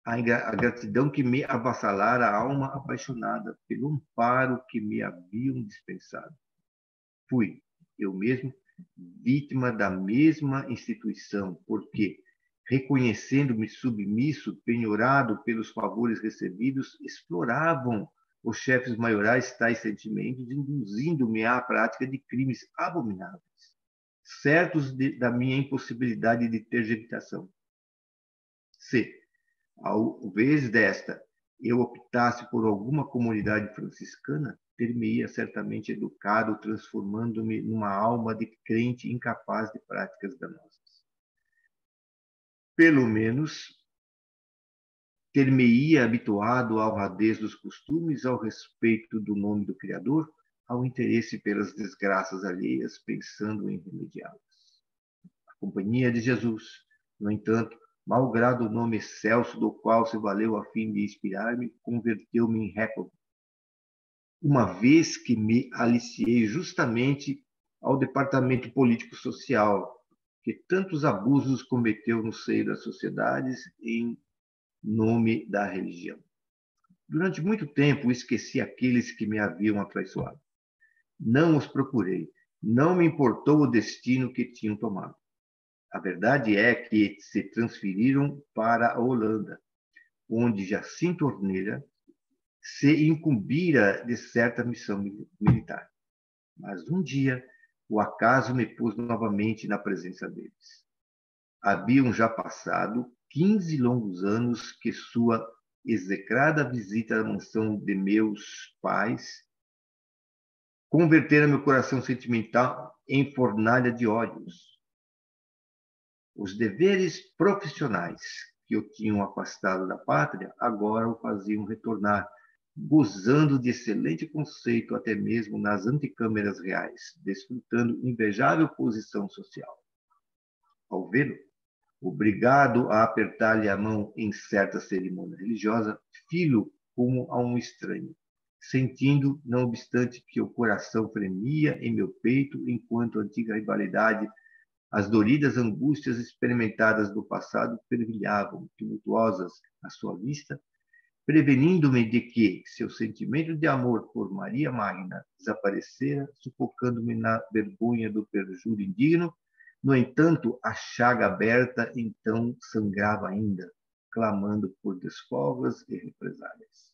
S4: a gratidão que me avassalara a alma apaixonada pelo amparo que me haviam dispensado. Fui, eu mesmo, vítima da mesma instituição, porque, reconhecendo-me submisso, penhorado pelos favores recebidos, exploravam os chefes maiorais tais sentimentos, induzindo-me à prática de crimes abomináveis, certos da minha impossibilidade de ter gestação. Se, ao vez desta, eu optasse por alguma comunidade franciscana, ter-me-ia certamente educado, transformando-me numa alma de crente incapaz de práticas danosas. Pelo menos, ter-me-ia habituado à honradez dos costumes, ao respeito do nome do Criador, ao interesse pelas desgraças alheias, pensando em remediá-las. A companhia de Jesus, no entanto, malgrado o nome excelso do qual se valeu a fim de inspirar-me, converteu-me em réprobo, uma vez que me aliciei justamente ao departamento político-social, que tantos abusos cometeu no seio das sociedades em nome da religião. Durante muito tempo esqueci aqueles que me haviam atraiçoado. Não os procurei, não me importou o destino que tinham tomado. A verdade é que se transferiram para a Holanda, onde Jacinto Orneira se incumbira de certa missão militar. Mas um dia, o acaso me pôs novamente na presença deles. Haviam já passado 15 longos anos que sua execrada visita à mansão de meus pais convertera meu coração sentimental em fornalha de ódios. Os deveres profissionais que o tinham afastado da pátria agora o faziam retornar, gozando de excelente conceito até mesmo nas antecâmeras reais, desfrutando invejável posição social. Ao vê-lo, obrigado a apertar-lhe a mão em certa cerimônia religiosa, fi-lo como a um estranho, sentindo, não obstante, que o coração fremia em meu peito enquanto a antiga rivalidade, as doridas angústias experimentadas do passado fervilhavam, tumultuosas à sua vista, prevenindo-me de que seu sentimento de amor por Maria Magna desaparecera, sufocando-me na vergonha do perjúrio indigno. No entanto, a chaga aberta então sangrava ainda, clamando por desfolgas e represálias.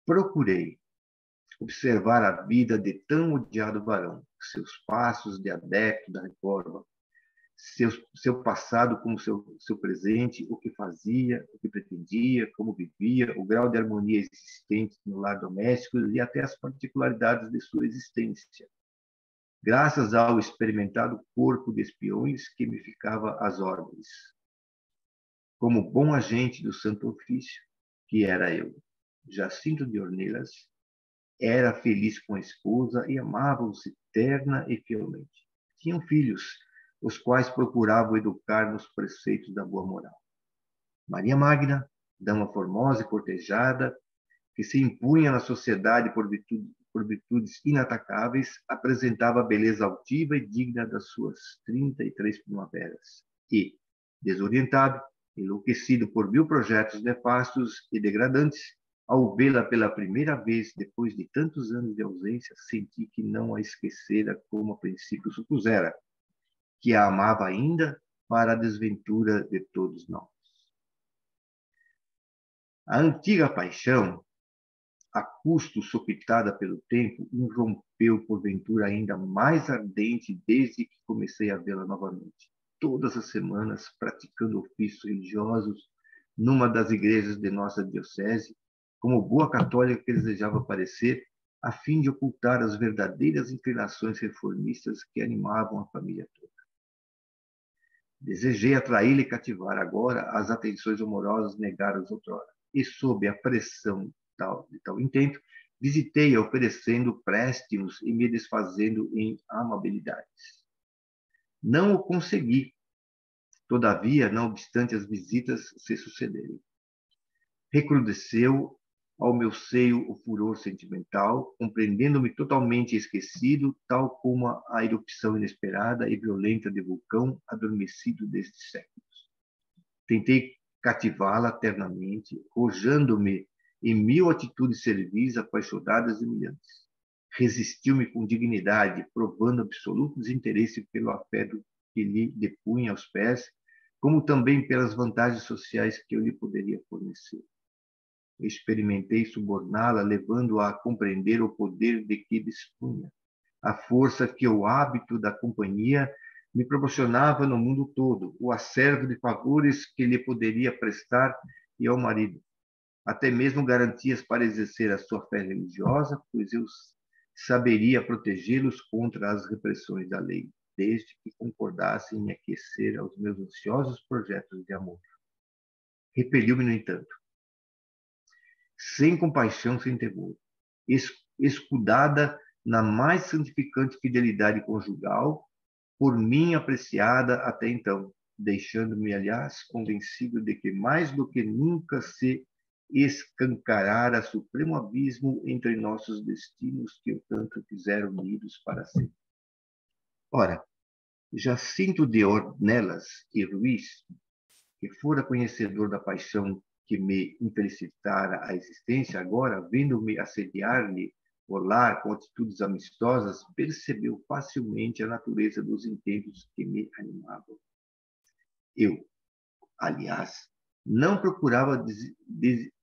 S4: Procurei observar a vida de tão odiado varão, seus passos de adepto da reforma, seu passado como seu presente, o que fazia, o que pretendia, como vivia, o grau de harmonia existente no lar doméstico e até as particularidades de sua existência, graças ao experimentado corpo de espiões que me ficava às ordens. Como bom agente do Santo Ofício, que era eu, Jacinto de Ornelas, era feliz com a esposa e amava-os terna e fielmente. Tinham filhos, os quais procuravam educar nos preceitos da boa moral. Maria Magna, dama formosa e cortejada, que se impunha na sociedade por virtudes inatacáveis, apresentava a beleza altiva e digna das suas 33 primaveras. E, desorientado, enlouquecido por 1000 projetos nefastos e degradantes, Ao vê-la pela primeira vez, depois de tantos anos de ausência, senti que não a esquecera como a princípio supusera, que a amava ainda para a desventura de todos nós. A antiga paixão, a custo sopitada pelo tempo, irrompeu porventura ainda mais ardente desde que comecei a vê-la novamente. Todas as semanas, praticando ofícios religiosos numa das igrejas de nossa diocese, como boa católica que desejava parecer, a fim de ocultar as verdadeiras inclinações reformistas que animavam a família toda. Desejei atraí-la e cativar, agora as atenções amorosas negadas outrora, e sob a pressão de tal intento, visitei-a oferecendo préstimos e me desfazendo em amabilidades. Não o consegui, todavia, não obstante as visitas se sucederem. Recrudesceu ao meu seio o furor sentimental, compreendendo-me totalmente esquecido, tal como a erupção inesperada e violenta de vulcão adormecido desde séculos. Tentei cativá-la ternamente, rojando-me em 1000 atitudes servis, apaixonadas e humilhantes. Resistiu-me com dignidade, provando absoluto desinteresse pelo afeto que lhe depunha aos pés, como também pelas vantagens sociais que eu lhe poderia fornecer. Experimentei suborná-la, levando-a a compreender o poder de que dispunha, a força que o hábito da companhia me proporcionava no mundo todo, o acervo de favores que lhe poderia prestar e ao marido, até mesmo garantias para exercer a sua fé religiosa, pois eu saberia protegê-los contra as repressões da lei, desde que concordassem em aquecer aos meus ansiosos projetos de amor. Repeliu-me, no entanto, sem compaixão, sem temor, escudada na mais santificante fidelidade conjugal, por mim apreciada até então, deixando-me, aliás, convencido de que mais do que nunca se escancarara supremo abismo entre nossos destinos que eu tanto fizeram unidos para sempre. Ora, Jacinto de Ornelas e Ruiz, que fora conhecedor da paixão que me infelicitara a existência, agora, vendo-me assediar-lhe o lar com atitudes amistosas, percebeu facilmente a natureza dos intentos que me animavam. Eu, aliás, não procurava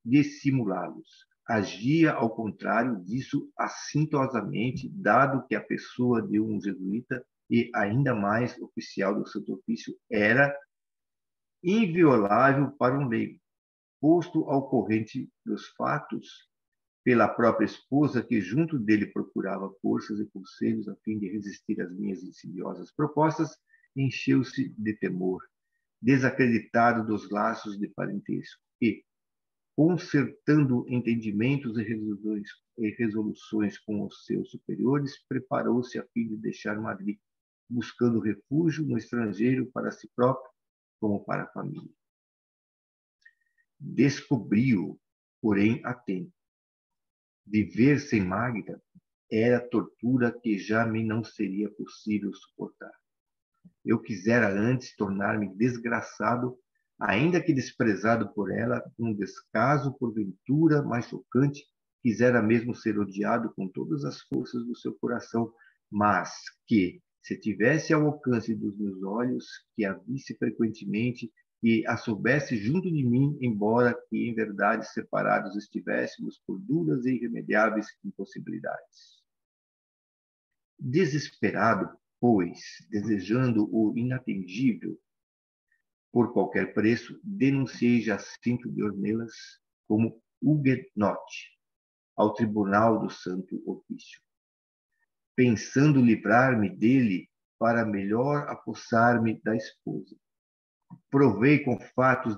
S4: dissimulá-los. Agia, ao contrário disso, acintosamente, dado que a pessoa de um jesuíta e ainda mais oficial do Santo Ofício era inviolável para um leigo, posto ao corrente dos fatos pela própria esposa, que junto dele procurava forças e conselhos a fim de resistir às minhas insidiosas propostas, encheu-se de temor, desacreditado dos laços de parentesco, e, concertando entendimentos e resoluções com os seus superiores, preparou-se a fim de deixar Madrid, buscando refúgio no estrangeiro para si próprio como para a família. Descobriu, porém, a tempo. Viver sem Magda era tortura que já me não seria possível suportar. Eu quisera antes tornar-me desgraçado, ainda que desprezado por ela, com um descaso porventura mais chocante, quisera mesmo ser odiado com todas as forças do seu coração, mas que, se tivesse ao alcance dos meus olhos, que a visse frequentemente, que a soubesse junto de mim, embora que em verdade separados estivéssemos por duras e irremediáveis impossibilidades. Desesperado, pois, desejando o inatingível por qualquer preço, denunciei Jacinto de Ornelas como huguenote ao Tribunal do Santo Ofício, pensando livrar-me dele para melhor apossar-me da esposa. Provei com fatos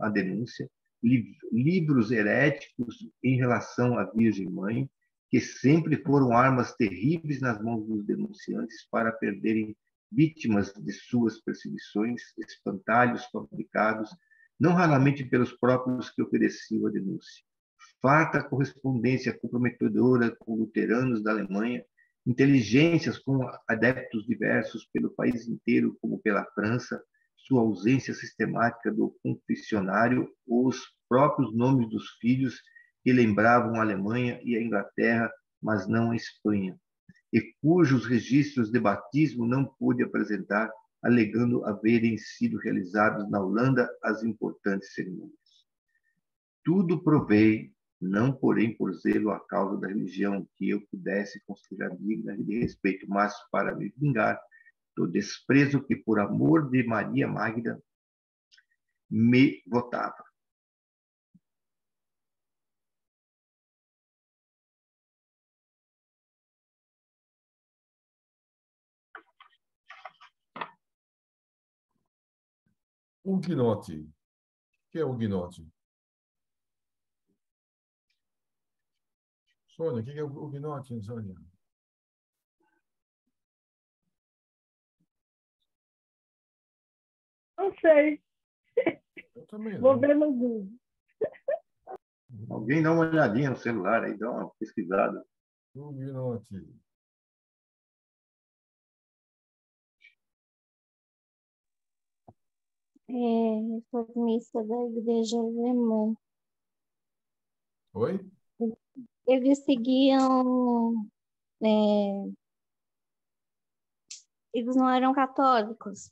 S4: a denúncia, livros heréticos em relação à Virgem Mãe, que sempre foram armas terríveis nas mãos dos denunciantes para perderem vítimas de suas perseguições, espantalhos fabricados, não raramente pelos próprios que ofereciam a denúncia. Farta correspondência comprometedora com luteranos da Alemanha, inteligências com adeptos diversos pelo país inteiro, como pela França, sua ausência sistemática do confessionário, os próprios nomes dos filhos que lembravam a Alemanha e a Inglaterra, mas não a Espanha, e cujos registros de batismo não pude apresentar, alegando haverem sido realizados na Holanda as importantes cerimônias. Tudo provei, não porém por zelo à causa da religião que eu pudesse considerar digna de respeito, mas para me vingar do desprezo que, por amor de Maria Magda, me votava.
S2: Huguenote. O que é huguenote? Sônia, o que é huguenote, Sônia?
S1: Não sei.
S2: Eu também
S1: Vou
S2: não.
S1: ver no Google.
S4: Alguém dá uma olhadinha no celular aí, dá uma pesquisada.
S2: Huguenote.
S5: Reformista da Igreja Alemã.
S2: Oi?
S5: Eles seguiam. Eles não eram católicos.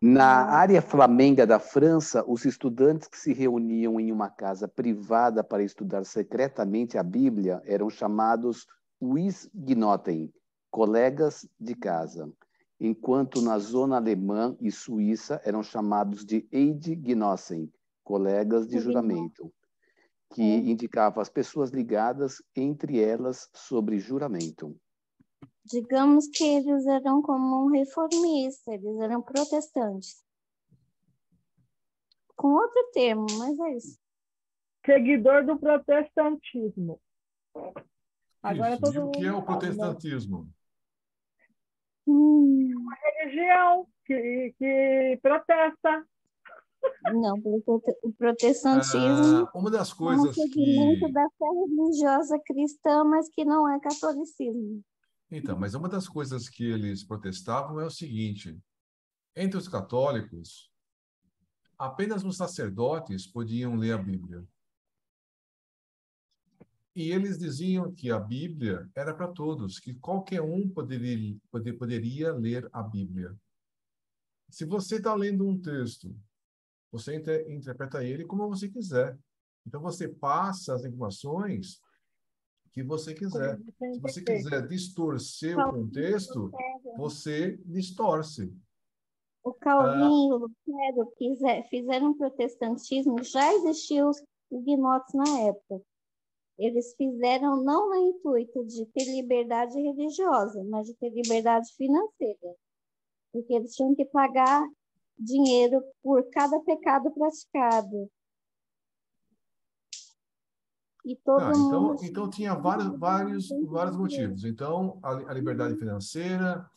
S6: Na área flamenga da França, os estudantes que se reuniam em uma casa privada para estudar secretamente a Bíblia eram chamados Huisgenoten, colegas de casa, enquanto na zona alemã e suíça eram chamados de Eidgenossen, colegas de juramento, que indicava as pessoas ligadas entre elas sobre juramento.
S5: Digamos que eles eram como um reformista, eles eram protestantes. Com outro termo, mas é isso.
S1: Seguidor do protestantismo. Agora
S2: Isso. E
S1: todo
S2: o que é o
S1: mundo sabe, né?
S2: protestantismo?
S1: Religião que protesta.
S5: Não, porque o protestantismo
S2: Uma das
S5: é um
S2: coisas
S5: segmento
S2: que...
S5: da fé religiosa cristã, mas que não é catolicismo.
S2: Então, mas uma das coisas que eles protestavam é o seguinte: entre os católicos, apenas os sacerdotes podiam ler a Bíblia. E eles diziam que a Bíblia era para todos, que qualquer um poderia ler a Bíblia. Se você está lendo um texto, você interpreta ele como você quiser. Então, você passa as informações que você quiser. Se você quiser distorcer o contexto, você distorce.
S5: O Calvin e o Lutero fizeram protestantismo, já existiam os huguenotes na época. Eles fizeram não no intuito de ter liberdade religiosa, mas de ter liberdade financeira. Porque eles tinham que pagar dinheiro por cada pecado praticado. E todo mundo...
S2: Então tinha vários motivos. Então, a liberdade financeira,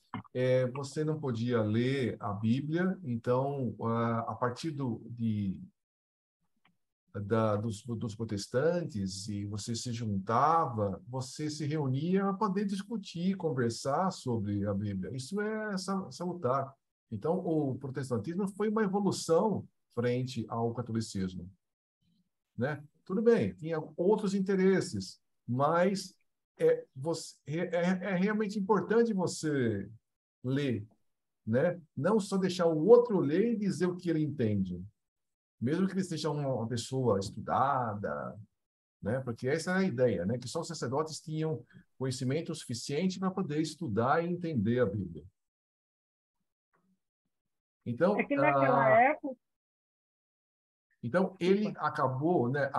S2: você não podia ler a Bíblia, então, a partir dos protestantes, e você se juntava, você se reunia para poder discutir, conversar sobre a Bíblia. Isso é salutar. Então, o protestantismo foi uma evolução frente ao catolicismo, né? Tudo bem, tinha outros interesses, mas é realmente importante você ler, né? Não só deixar o outro ler e dizer o que ele entende, mesmo que ele seja uma pessoa estudada, né? Porque essa é a ideia, né? Que só os sacerdotes tinham conhecimento suficiente para poder estudar e entender a Bíblia. Então,
S1: É que naquela época...
S2: Então ele acabou, né,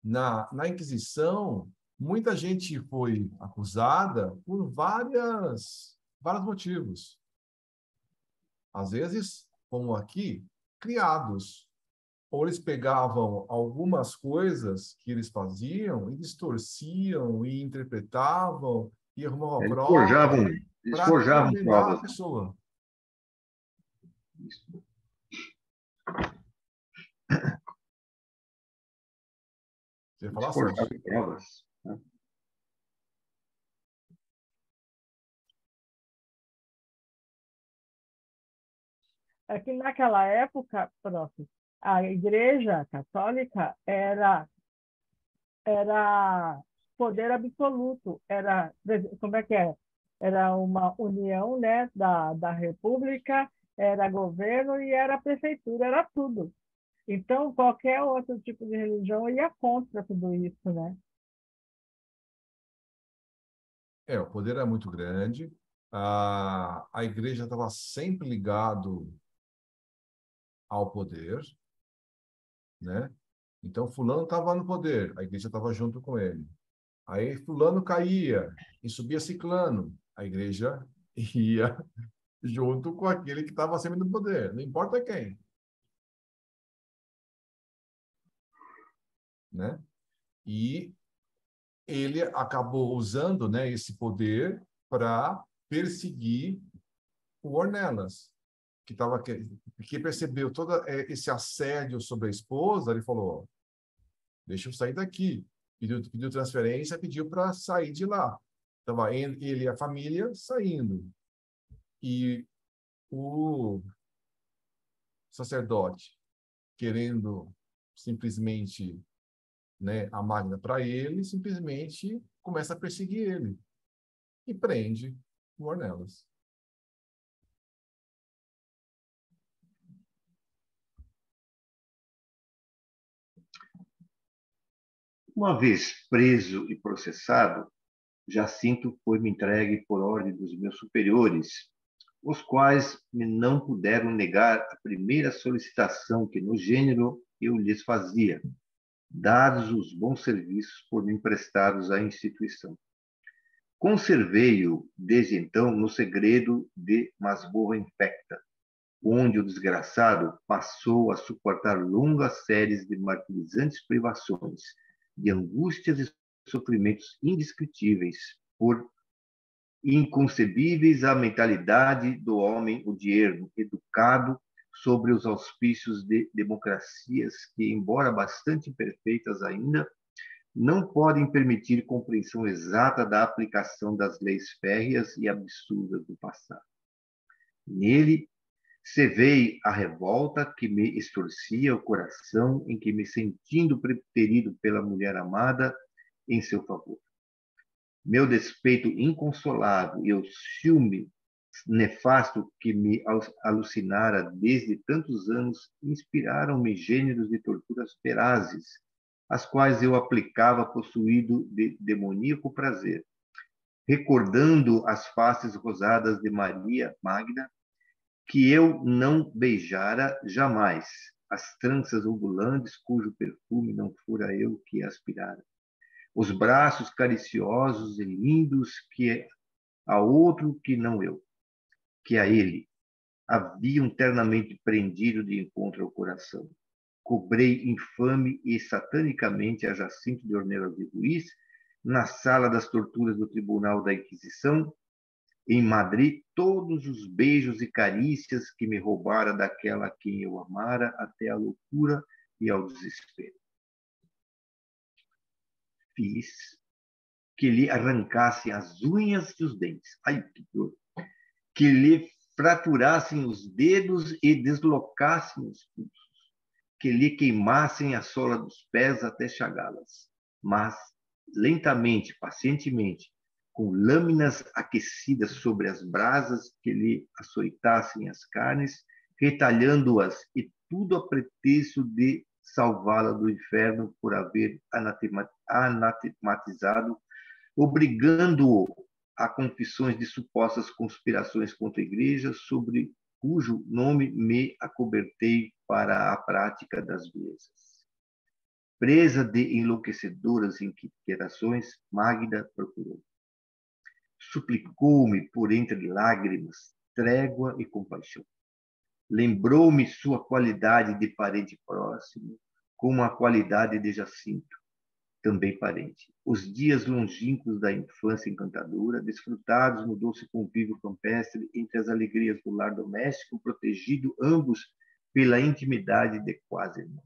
S2: na Inquisição, muita gente foi acusada por vários motivos. Às vezes, como aqui, criados. Ou eles pegavam algumas coisas que eles faziam e distorciam e interpretavam e arrumavam
S4: Eles
S2: prova para
S4: forjavam
S2: condenar a
S4: provas.
S2: pessoa. Você ia
S4: Eles
S2: falar, Celso?
S4: forjavam provas.
S1: é que naquela época, próximo, a Igreja Católica era poder absoluto, era, como é que é? Era uma união, né, da República, era governo e era prefeitura, era tudo. Então, qualquer outro tipo de religião ia contra tudo isso, né?
S2: O poder era muito grande. A igreja estava sempre ligado ao poder, né? Então, fulano estava no poder, a igreja estava junto com ele. Aí, fulano caía e subia ciclano, a igreja ia junto com aquele que estava acima do poder, não importa quem, né? E ele acabou usando, né, esse poder para perseguir o Ornelas, que percebeu todo esse assédio sobre a esposa. Ele falou: deixa eu sair daqui. Pediu transferência, pediu para sair de lá. Estava ele e a família saindo. E o sacerdote, querendo simplesmente, né, a máquina para ele, simplesmente começa a perseguir ele e prende o Ornelas.
S4: Uma vez preso e processado, Jacinto foi-me entregue por ordem dos meus superiores, os quais me não puderam negar a primeira solicitação que, no gênero, eu lhes fazia, dados os bons serviços por mim prestados à instituição. Conservei-o, desde então, no segredo de masmorra infecta, onde o desgraçado passou a suportar longas séries de martirizantes privações, de angústias e sofrimentos indescritíveis, por inconcebíveis à mentalidade do homem odierno, educado sobre os auspícios de democracias que, embora bastante imperfeitas ainda, não podem permitir compreensão exata da aplicação das leis férreas e absurdas do passado. Nele, cevei a revolta que me extorcia o coração, em que me sentindo preterido pela mulher amada em seu favor. Meu despeito inconsolável e o ciúme nefasto que me alucinara desde tantos anos inspiraram-me gêneros de torturas ferazes, as quais eu aplicava possuído de demoníaco prazer, recordando as faces rosadas de Maria Magna, que eu não beijara jamais, as tranças ondulantes cujo perfume não fora eu que aspirara, os braços cariciosos e lindos que a outro que não eu, que a ele haviam ternamente prendido de encontro ao coração. Cobrei infame e satanicamente a Jacinto de Ornelas de Ruiz na sala das torturas do Tribunal da Inquisição, em Madrid, todos os beijos e carícias que me roubara daquela a quem eu amara até a loucura e ao desespero. Fiz que lhe arrancassem as unhas e os dentes. Ai, que dor! Que lhe fraturassem os dedos e deslocassem os pulsos. Que lhe queimassem a sola dos pés até chagá-las. Mas, lentamente, pacientemente, com lâminas aquecidas sobre as brasas que lhe açoitassem as carnes, retalhando-as, e tudo a pretexto de salvá-la do inferno por haver anatematizado, obrigando-o a confissões de supostas conspirações contra a igreja, sobre cujo nome me acobertei para a prática das belezas. Presa de enlouquecedoras inquietações, Magda procurou. Suplicou-me por entre lágrimas, trégua e compaixão. Lembrou-me sua qualidade de parente próximo, como a qualidade de Jacinto, também parente. Os dias longínquos da infância encantadora, desfrutados no doce convívio campestre entre as alegrias do lar doméstico, protegido ambos pela intimidade de quase irmãos.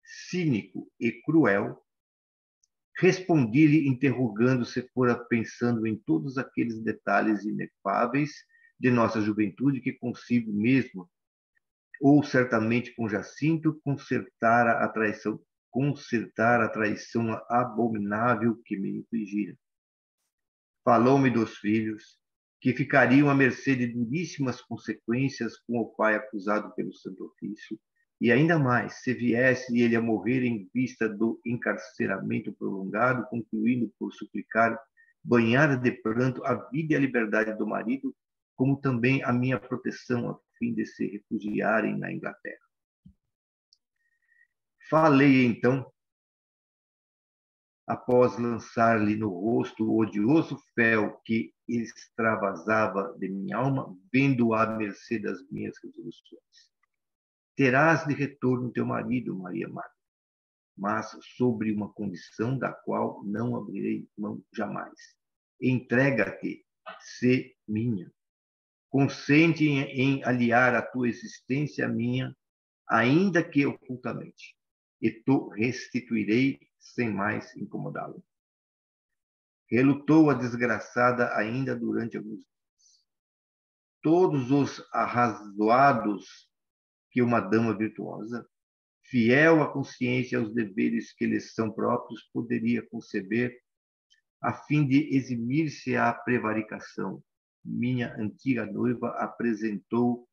S4: Cínico e cruel, respondi-lhe interrogando se fora pensando em todos aqueles detalhes inefáveis de nossa juventude que consigo mesmo, ou certamente com Jacinto, consertar a traição abominável que me infligira. Falou-me dos filhos, que ficariam à mercê de duríssimas consequências com o pai acusado pelo Santo Ofício, e ainda mais, se viesse ele a morrer em vista do encarceramento prolongado, concluindo por suplicar, banhada de pranto, a vida e a liberdade do marido, como também a minha proteção, a fim de se refugiarem na Inglaterra. Falei, então, após lançar-lhe no rosto o odioso fel que extravasava de minha alma, vendo-o à mercê das minhas resoluções. Terás de retorno teu marido, Maria Magda, mas sobre uma condição da qual não abrirei mão jamais. Entrega-te, sê minha. Consente em aliar a tua existência à minha, ainda que ocultamente, e tu restituirei sem mais incomodá-lo. Relutou a desgraçada ainda durante alguns dias. Todos os arrazoados que uma dama virtuosa, fiel à consciência e aos deveres que lhes são próprios, poderia conceber, a fim de eximir-se à prevaricação. Minha antiga noiva apresentou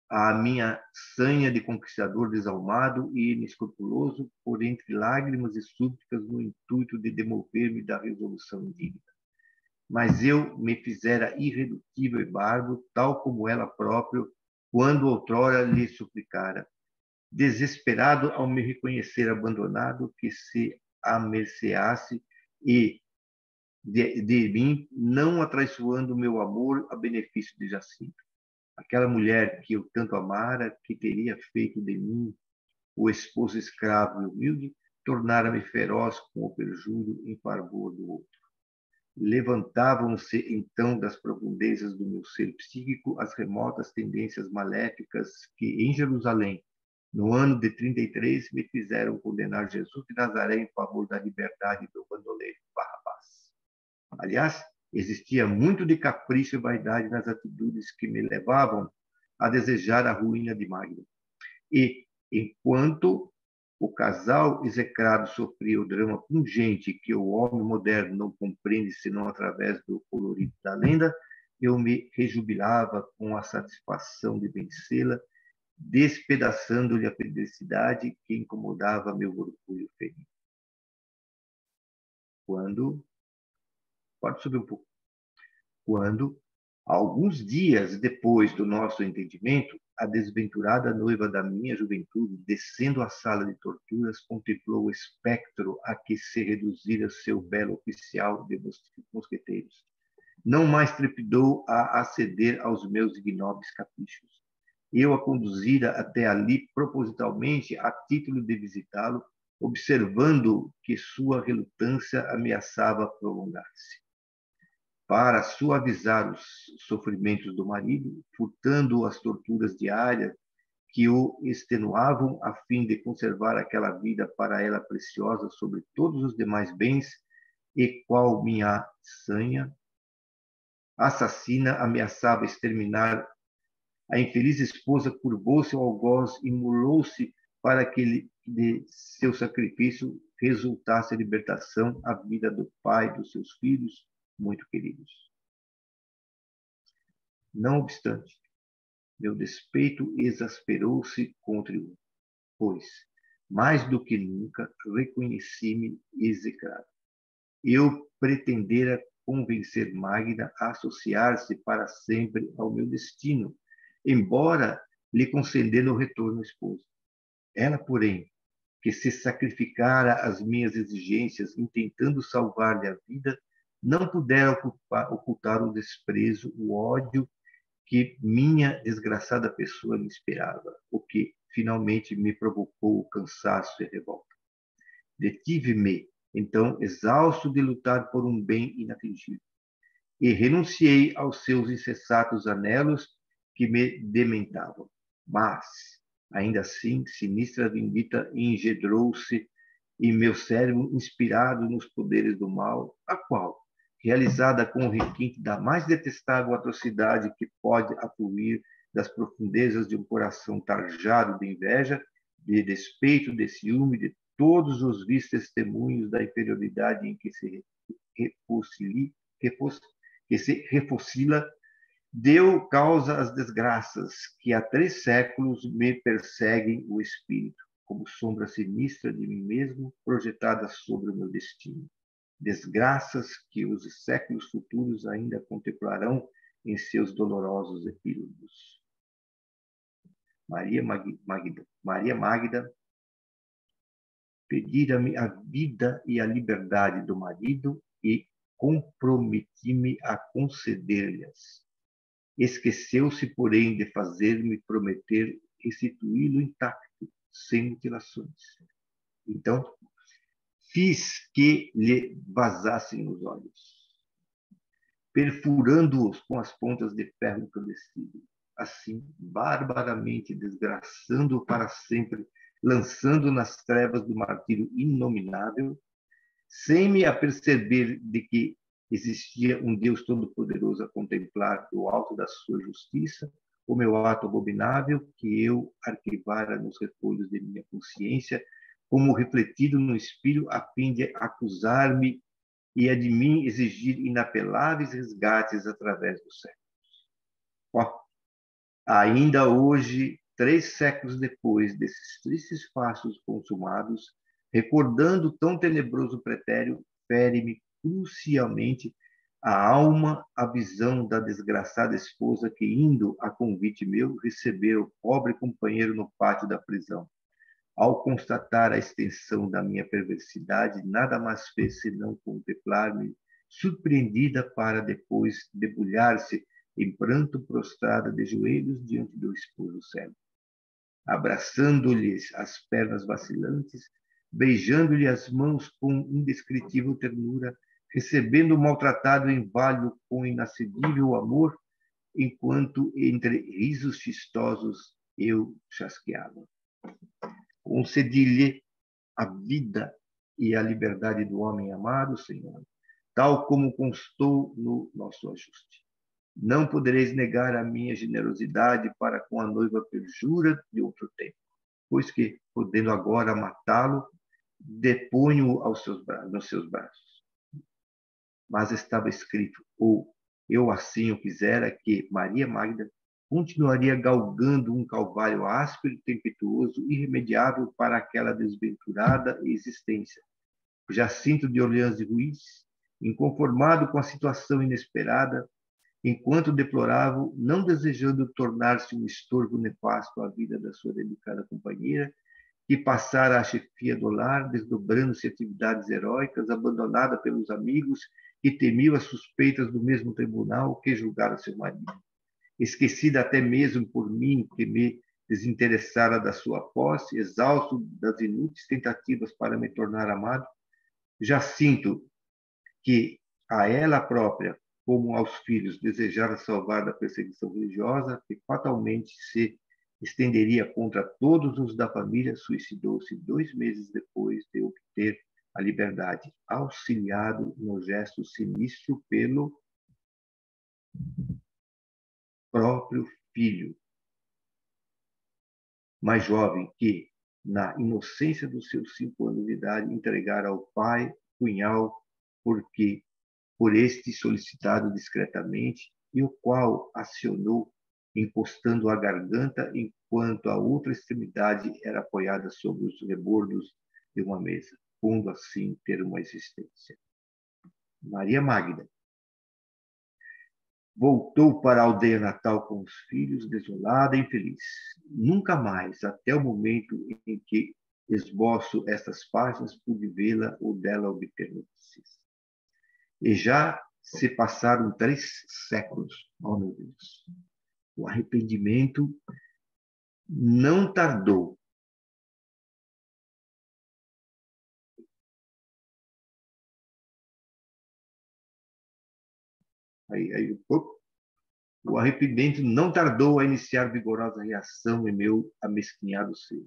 S4: a minha sanha de conquistador desalmado e inescrupuloso, por entre lágrimas e súplicas, no intuito de demover-me da resolução indigna. Mas eu me fizera irredutível e bárbaro, tal como ela própria, quando outrora lhe suplicara, desesperado ao me reconhecer abandonado, que se amerceasse e de mim, não atraiçoando o meu amor a benefício de Jacinto. Aquela mulher que eu tanto amara, que teria feito de mim o esposo escravo e humilde, tornara-me feroz com o perjúrio em favor do outro. Levantavam-se então das profundezas do meu ser psíquico as remotas tendências maléficas que, em Jerusalém, no ano de 33, me fizeram condenar Jesus de Nazaré em favor da liberdade do bandoleiro Barrabás. Aliás, existia muito de capricho e vaidade nas atitudes que me levavam a desejar a ruína de Magda. E, enquanto o casal execrado sofria o drama pungente que o homem moderno não compreende senão através do colorido da lenda, eu me rejubilava com a satisfação de vencê-la, despedaçando-lhe a felicidade que incomodava meu orgulho ferido. Pode subir um pouco. Quando, alguns dias depois do nosso entendimento, a desventurada noiva da minha juventude, descendo a sala de torturas, contemplou o espectro a que se reduzira seu belo oficial de mosqueteiros. Não mais trepidou a aceder aos meus ignóbeis caprichos. Eu a conduzira até ali propositalmente a título de visitá-lo, observando que sua relutância ameaçava prolongar-se. Para suavizar os sofrimentos do marido, furtando as torturas diárias que o extenuavam a fim de conservar aquela vida para ela preciosa sobre todos os demais bens, e qual minha sanha assassina ameaçava exterminar a infeliz esposa, curvou-se ao algoz e imolou-se para que de seu sacrifício resultasse a libertação, a vida do pai dos seus filhos muito queridos. Não obstante, meu despeito exasperou-se contra o, pois, mais do que nunca, reconheci-me execrado. Eu pretendera convencer Magda a associar-se para sempre ao meu destino, embora lhe concedendo o retorno ao esposo. Ela, porém, que se sacrificara às minhas exigências, intentando salvar-lhe a vida, não pudera ocultar o desprezo, o ódio que minha desgraçada pessoa me inspirava, o que finalmente me provocou o cansaço e a revolta. Detive-me, então, exausto de lutar por um bem inatingível, e renunciei aos seus incessantes anelos que me dementavam. Mas, ainda assim, sinistra vindita engendrou-se em meu cérebro, inspirado nos poderes do mal, a qual, realizada com o requinte da mais detestável atrocidade que pode afluir das profundezas de um coração tarjado de inveja, de despeito, de ciúme, de todos os vis testemunhos da inferioridade em que se refocila, deu causa às desgraças que há 3 séculos me perseguem o espírito, como sombra sinistra de mim mesmo, projetada sobre o meu destino. Desgraças que os séculos futuros ainda contemplarão em seus dolorosos epílogos. Maria Magda, pedira-me a vida e a liberdade do marido e comprometi-me a conceder-lhes. Esqueceu-se, porém, de fazer-me prometer restituí-lo intacto, sem mutilações. Então, fiz que lhe vazassem os olhos, perfurando-os com as pontas de ferro encandecido. Assim, barbaramente desgraçando-o para sempre, lançando nas trevas do martírio inominável, sem me aperceber de que existia um Deus todo-poderoso a contemplar do alto da sua justiça o meu ato abominável que eu arquivara nos refolhos de minha consciência, como refletido no espelho, a fim de acusar-me e a de mim exigir inapeláveis resgates através dos séculos. Ainda hoje, 3 séculos depois desses tristes passos consumados, recordando tão tenebroso pretério, fere-me crucialmente a alma a visão da desgraçada esposa que, indo a convite meu, recebeu o pobre companheiro no pátio da prisão. Ao constatar a extensão da minha perversidade, nada mais fez senão contemplar-me, surpreendida, para depois debulhar-se em pranto, prostrada de joelhos diante do esposo cego. Abraçando-lhes as pernas vacilantes, beijando-lhe as mãos com indescritível ternura, recebendo o maltratado inválido com inacessível amor, enquanto entre risos chistosos eu chasqueava. Concedi-lhe a vida e a liberdade do homem amado, Senhor, tal como constou no nosso ajuste. Não podereis negar a minha generosidade para com a noiva perjura de outro tempo, pois que, podendo agora matá-lo, deponho-o nos seus braços. Mas estava escrito, ou eu assim o quisera, que Maria Magda continuaria galgando um calvário áspero, tempestuoso, irremediável para aquela desventurada existência. Jacinto de Orleans de Ruiz, inconformado com a situação inesperada, enquanto deplorável, não desejando tornar-se um estorvo nefasto à vida da sua delicada companheira, que passara a chefia do lar, desdobrando-se atividades heróicas, abandonada pelos amigos, que temiam as suspeitas do mesmo tribunal que julgara seu marido. Esquecida até mesmo por mim, que me desinteressara da sua posse, exausto das inúteis tentativas para me tornar amado, já sinto que a ela própria, como aos filhos, desejara salvar da perseguição religiosa, que fatalmente se estenderia contra todos os da família, suicidou-se 2 meses depois de obter a liberdade, auxiliado no gesto sinistro pelo próprio filho mais jovem que, na inocência dos seus 5 anos de idade, entregara ao pai punhal porque por este solicitado discretamente, e o qual acionou encostando a garganta enquanto a outra extremidade era apoiada sobre os rebordos de uma mesa, pondo assim ter uma existência. Maria Magda voltou para a aldeia natal com os filhos, desolada e infeliz. Nunca mais, até o momento em que esboço estas páginas, pude vê-la ou dela obter notícias. E já se passaram 3 séculos. Oh, meu Deus! O arrependimento não tardou. O arrependimento não tardou a iniciar vigorosa reação em meu amesquinhado ser.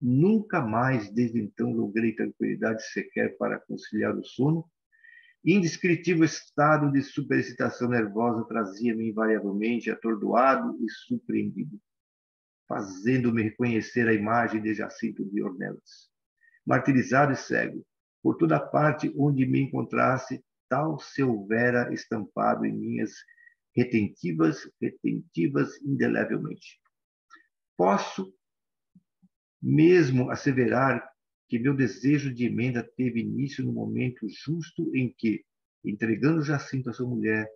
S4: Nunca mais, desde então, logrei tranquilidade sequer para conciliar o sono, Indescritível estado de superexcitação nervosa trazia-me invariavelmente atordoado e surpreendido, fazendo-me reconhecer a imagem de Jacinto de Ornelas. Martirizado e cego, por toda parte onde me encontrasse, tal se houvera estampado em minhas retentivas indelevelmente. Posso mesmo asseverar que meu desejo de emenda teve início no momento justo em que, entregando Jacinto a sua mulher,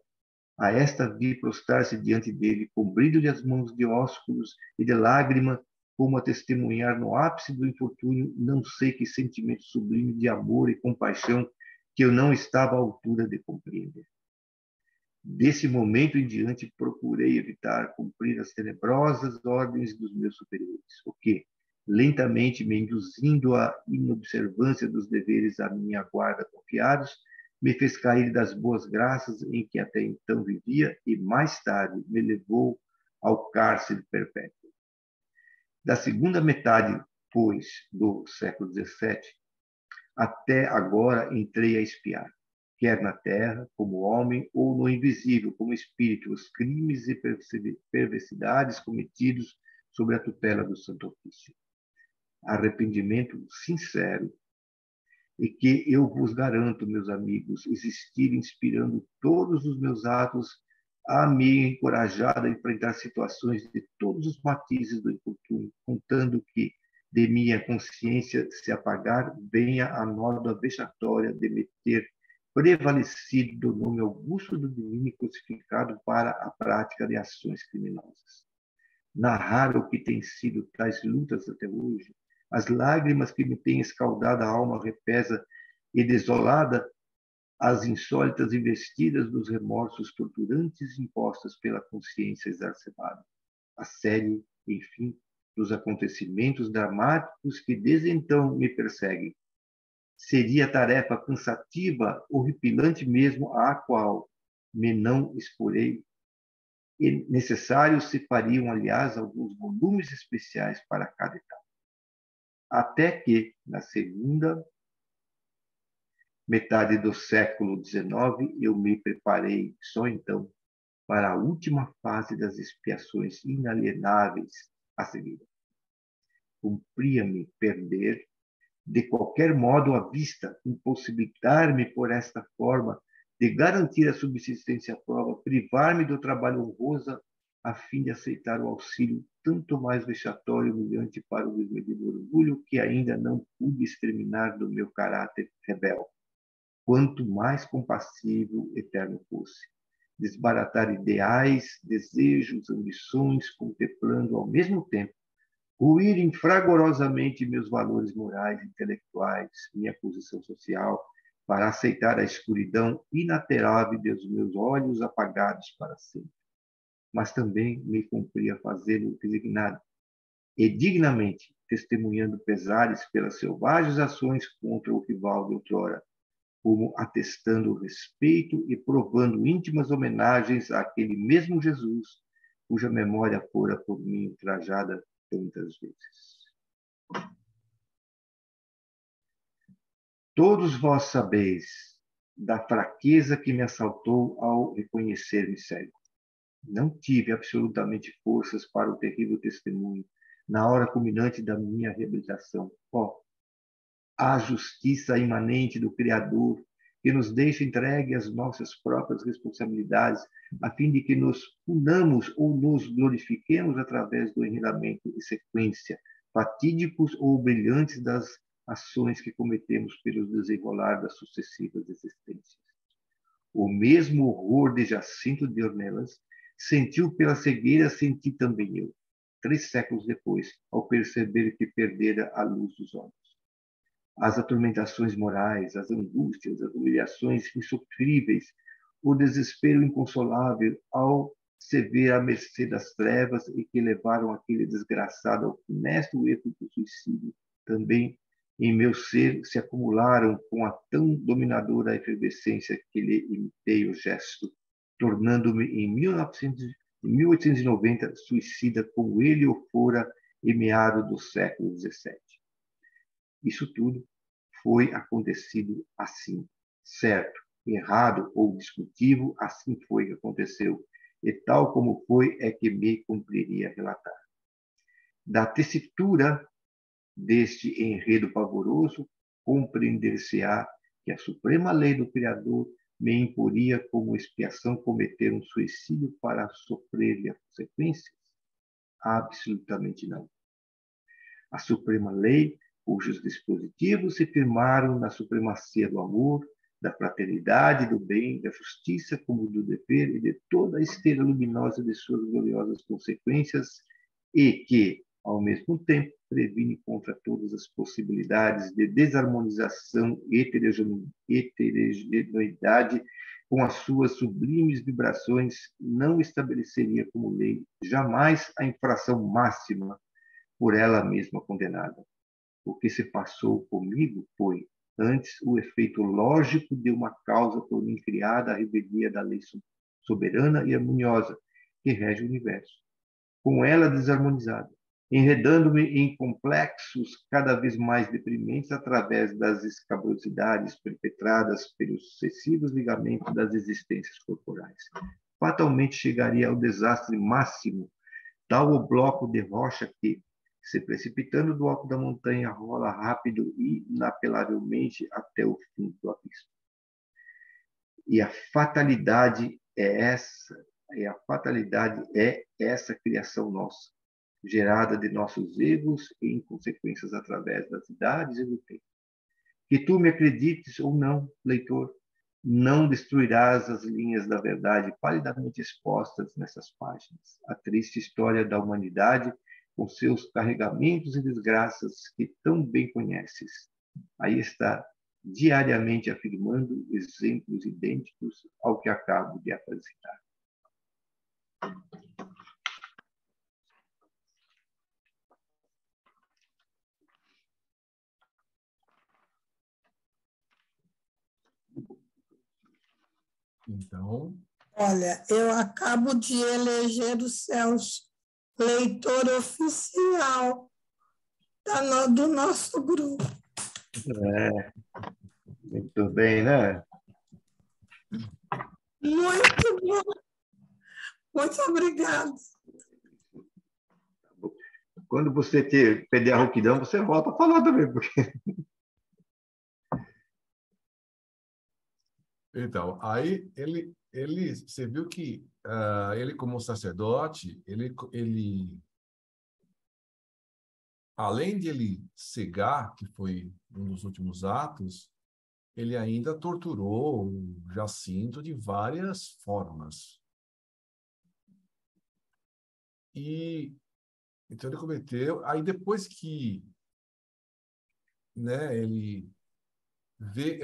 S4: a esta vi prostrar-se diante dele, cobrindo-lhe as mãos de ósculos e de lágrima, como a testemunhar no ápice do infortúnio não sei que sentimento sublime de amor e compaixão que eu não estava à altura de compreender. Desse momento em diante, procurei evitar cumprir as tenebrosas ordens dos meus superiores, o que, lentamente me induzindo à inobservância dos deveres à minha guarda confiados, me fez cair das boas graças em que até então vivia e, mais tarde, me levou ao cárcere perpétuo. Da segunda metade, pois, do século XVII, até agora entrei a espiar, quer na terra, como homem, ou no invisível, como espírito, os crimes e perversidades cometidos sob a tutela do Santo Ofício. Arrependimento sincero, e que eu vos garanto, meus amigos, existir inspirando todos os meus atos a me encorajar a enfrentar situações de todos os matizes do infortúnio, contando que, de minha consciência se apagar, venha a nódoa vexatória de me ter prevalecido do nome augusto do divino crucificado para a prática de ações criminosas. Narrar o que tem sido tais lutas até hoje, as lágrimas que me têm escaldado a alma repesa e desolada, as insólitas investidas dos remorsos torturantes impostas pela consciência exacerbada. A série, enfim, dos acontecimentos dramáticos que desde então me perseguem. Seria tarefa cansativa, horripilante mesmo, à qual me não exporei. E necessários se fariam, aliás, alguns volumes especiais para cada etapa. Até que, na segunda metade do século XIX, eu me preparei, só então, para a última fase das expiações inalienáveis a seguir. Cumpria-me perder, de qualquer modo, a vista, impossibilitar-me, por esta forma, de garantir a subsistência à prova, privar-me do trabalho honroso, a fim de aceitar o auxílio tanto mais vexatório e humilhante para o desmedido orgulho que ainda não pude exterminar do meu caráter rebelde, quanto mais compassivo eterno fosse. Desbaratar ideais, desejos, ambições, contemplando ao mesmo tempo ruírem fragorosamente meus valores morais e intelectuais, minha posição social, para aceitar a escuridão inaterável dos meus olhos apagados para sempre. Mas também me cumpria fazê-lo resignado e dignamente, testemunhando pesares pelas selvagens ações contra o rival de outrora, como atestando respeito e provando íntimas homenagens àquele mesmo Jesus, cuja memória fora por mim ultrajada tantas vezes. Todos vós sabeis da fraqueza que me assaltou ao reconhecer-me cego. Não tive absolutamente forças para o terrível testemunho na hora culminante da minha reabilitação. A justiça imanente do Criador que nos deixa entregue às nossas próprias responsabilidades, a fim de que nos unamos ou nos glorifiquemos através do enredamento e sequência, fatídicos ou brilhantes das ações que cometemos pelo desenrolar das sucessivas existências. O mesmo horror de Jacinto de Ornelas sentiu pela cegueira, senti também eu, 3 séculos depois, ao perceber que perdera a luz dos olhos. As atormentações morais, as angústias, as humilhações insofríveis, o desespero inconsolável ao se ver à mercê das trevas e que levaram aquele desgraçado ao funesto erro do suicídio, também em meu ser se acumularam com a tão dominadora efervescência que lhe imitei o gesto, tornando-me em 1890 suicida como ele o fora em meados do século XVII. Isso tudo foi acontecido assim, certo, errado ou discutível, assim foi que aconteceu, e tal como foi é que me cumpriria relatar. Da tessitura deste enredo pavoroso, compreender-se-á que a suprema lei do Criador me imporia como expiação cometer um suicídio para sofrer-lhe as consequências? Absolutamente não. A suprema lei, cujos dispositivos se firmaram na supremacia do amor, da fraternidade, do bem, da justiça como do dever e de toda a esteira luminosa de suas gloriosas consequências, e que, ao mesmo tempo, previne contra todas as possibilidades de desarmonização e heterogeneidade com as suas sublimes vibrações, não estabeleceria como lei jamais a infração máxima por ela mesma condenada. O que se passou comigo foi, antes, o efeito lógico de uma causa por mim criada à rebeldia da lei soberana e harmoniosa que rege o universo. Com ela desarmonizada, enredando-me em complexos cada vez mais deprimentes através das escabrosidades perpetradas pelos sucessivos ligamentos das existências corporais. Fatalmente chegaria ao desastre máximo, tal o bloco de rocha que, se precipitando do alto da montanha, rola rápido e inapelavelmente até o fim do abismo. E a fatalidade é essa criação nossa, gerada de nossos erros e inconsequências através das idades e do tempo. Que tu me acredites ou não, leitor, não destruirás as linhas da verdade palidamente expostas nessas páginas. A triste história da humanidade, com seus carregamentos e desgraças que tão bem conheces. Aí está, diariamente afirmando exemplos idênticos ao que acabo de apresentar.
S2: Então,
S3: Olha, eu acabo de eleger o Celso leitor oficial do nosso grupo.
S4: Muito bem, né?
S3: Muito bom. Muito obrigada.
S4: Quando você perder a rouquidão, você volta a falar também, porque...
S2: Então, aí você viu que ele como sacerdote, além de ele cegar, que foi um dos últimos atos, ele ainda torturou o Jacinto de várias formas. E então ele cometeu, aí depois que, né, ele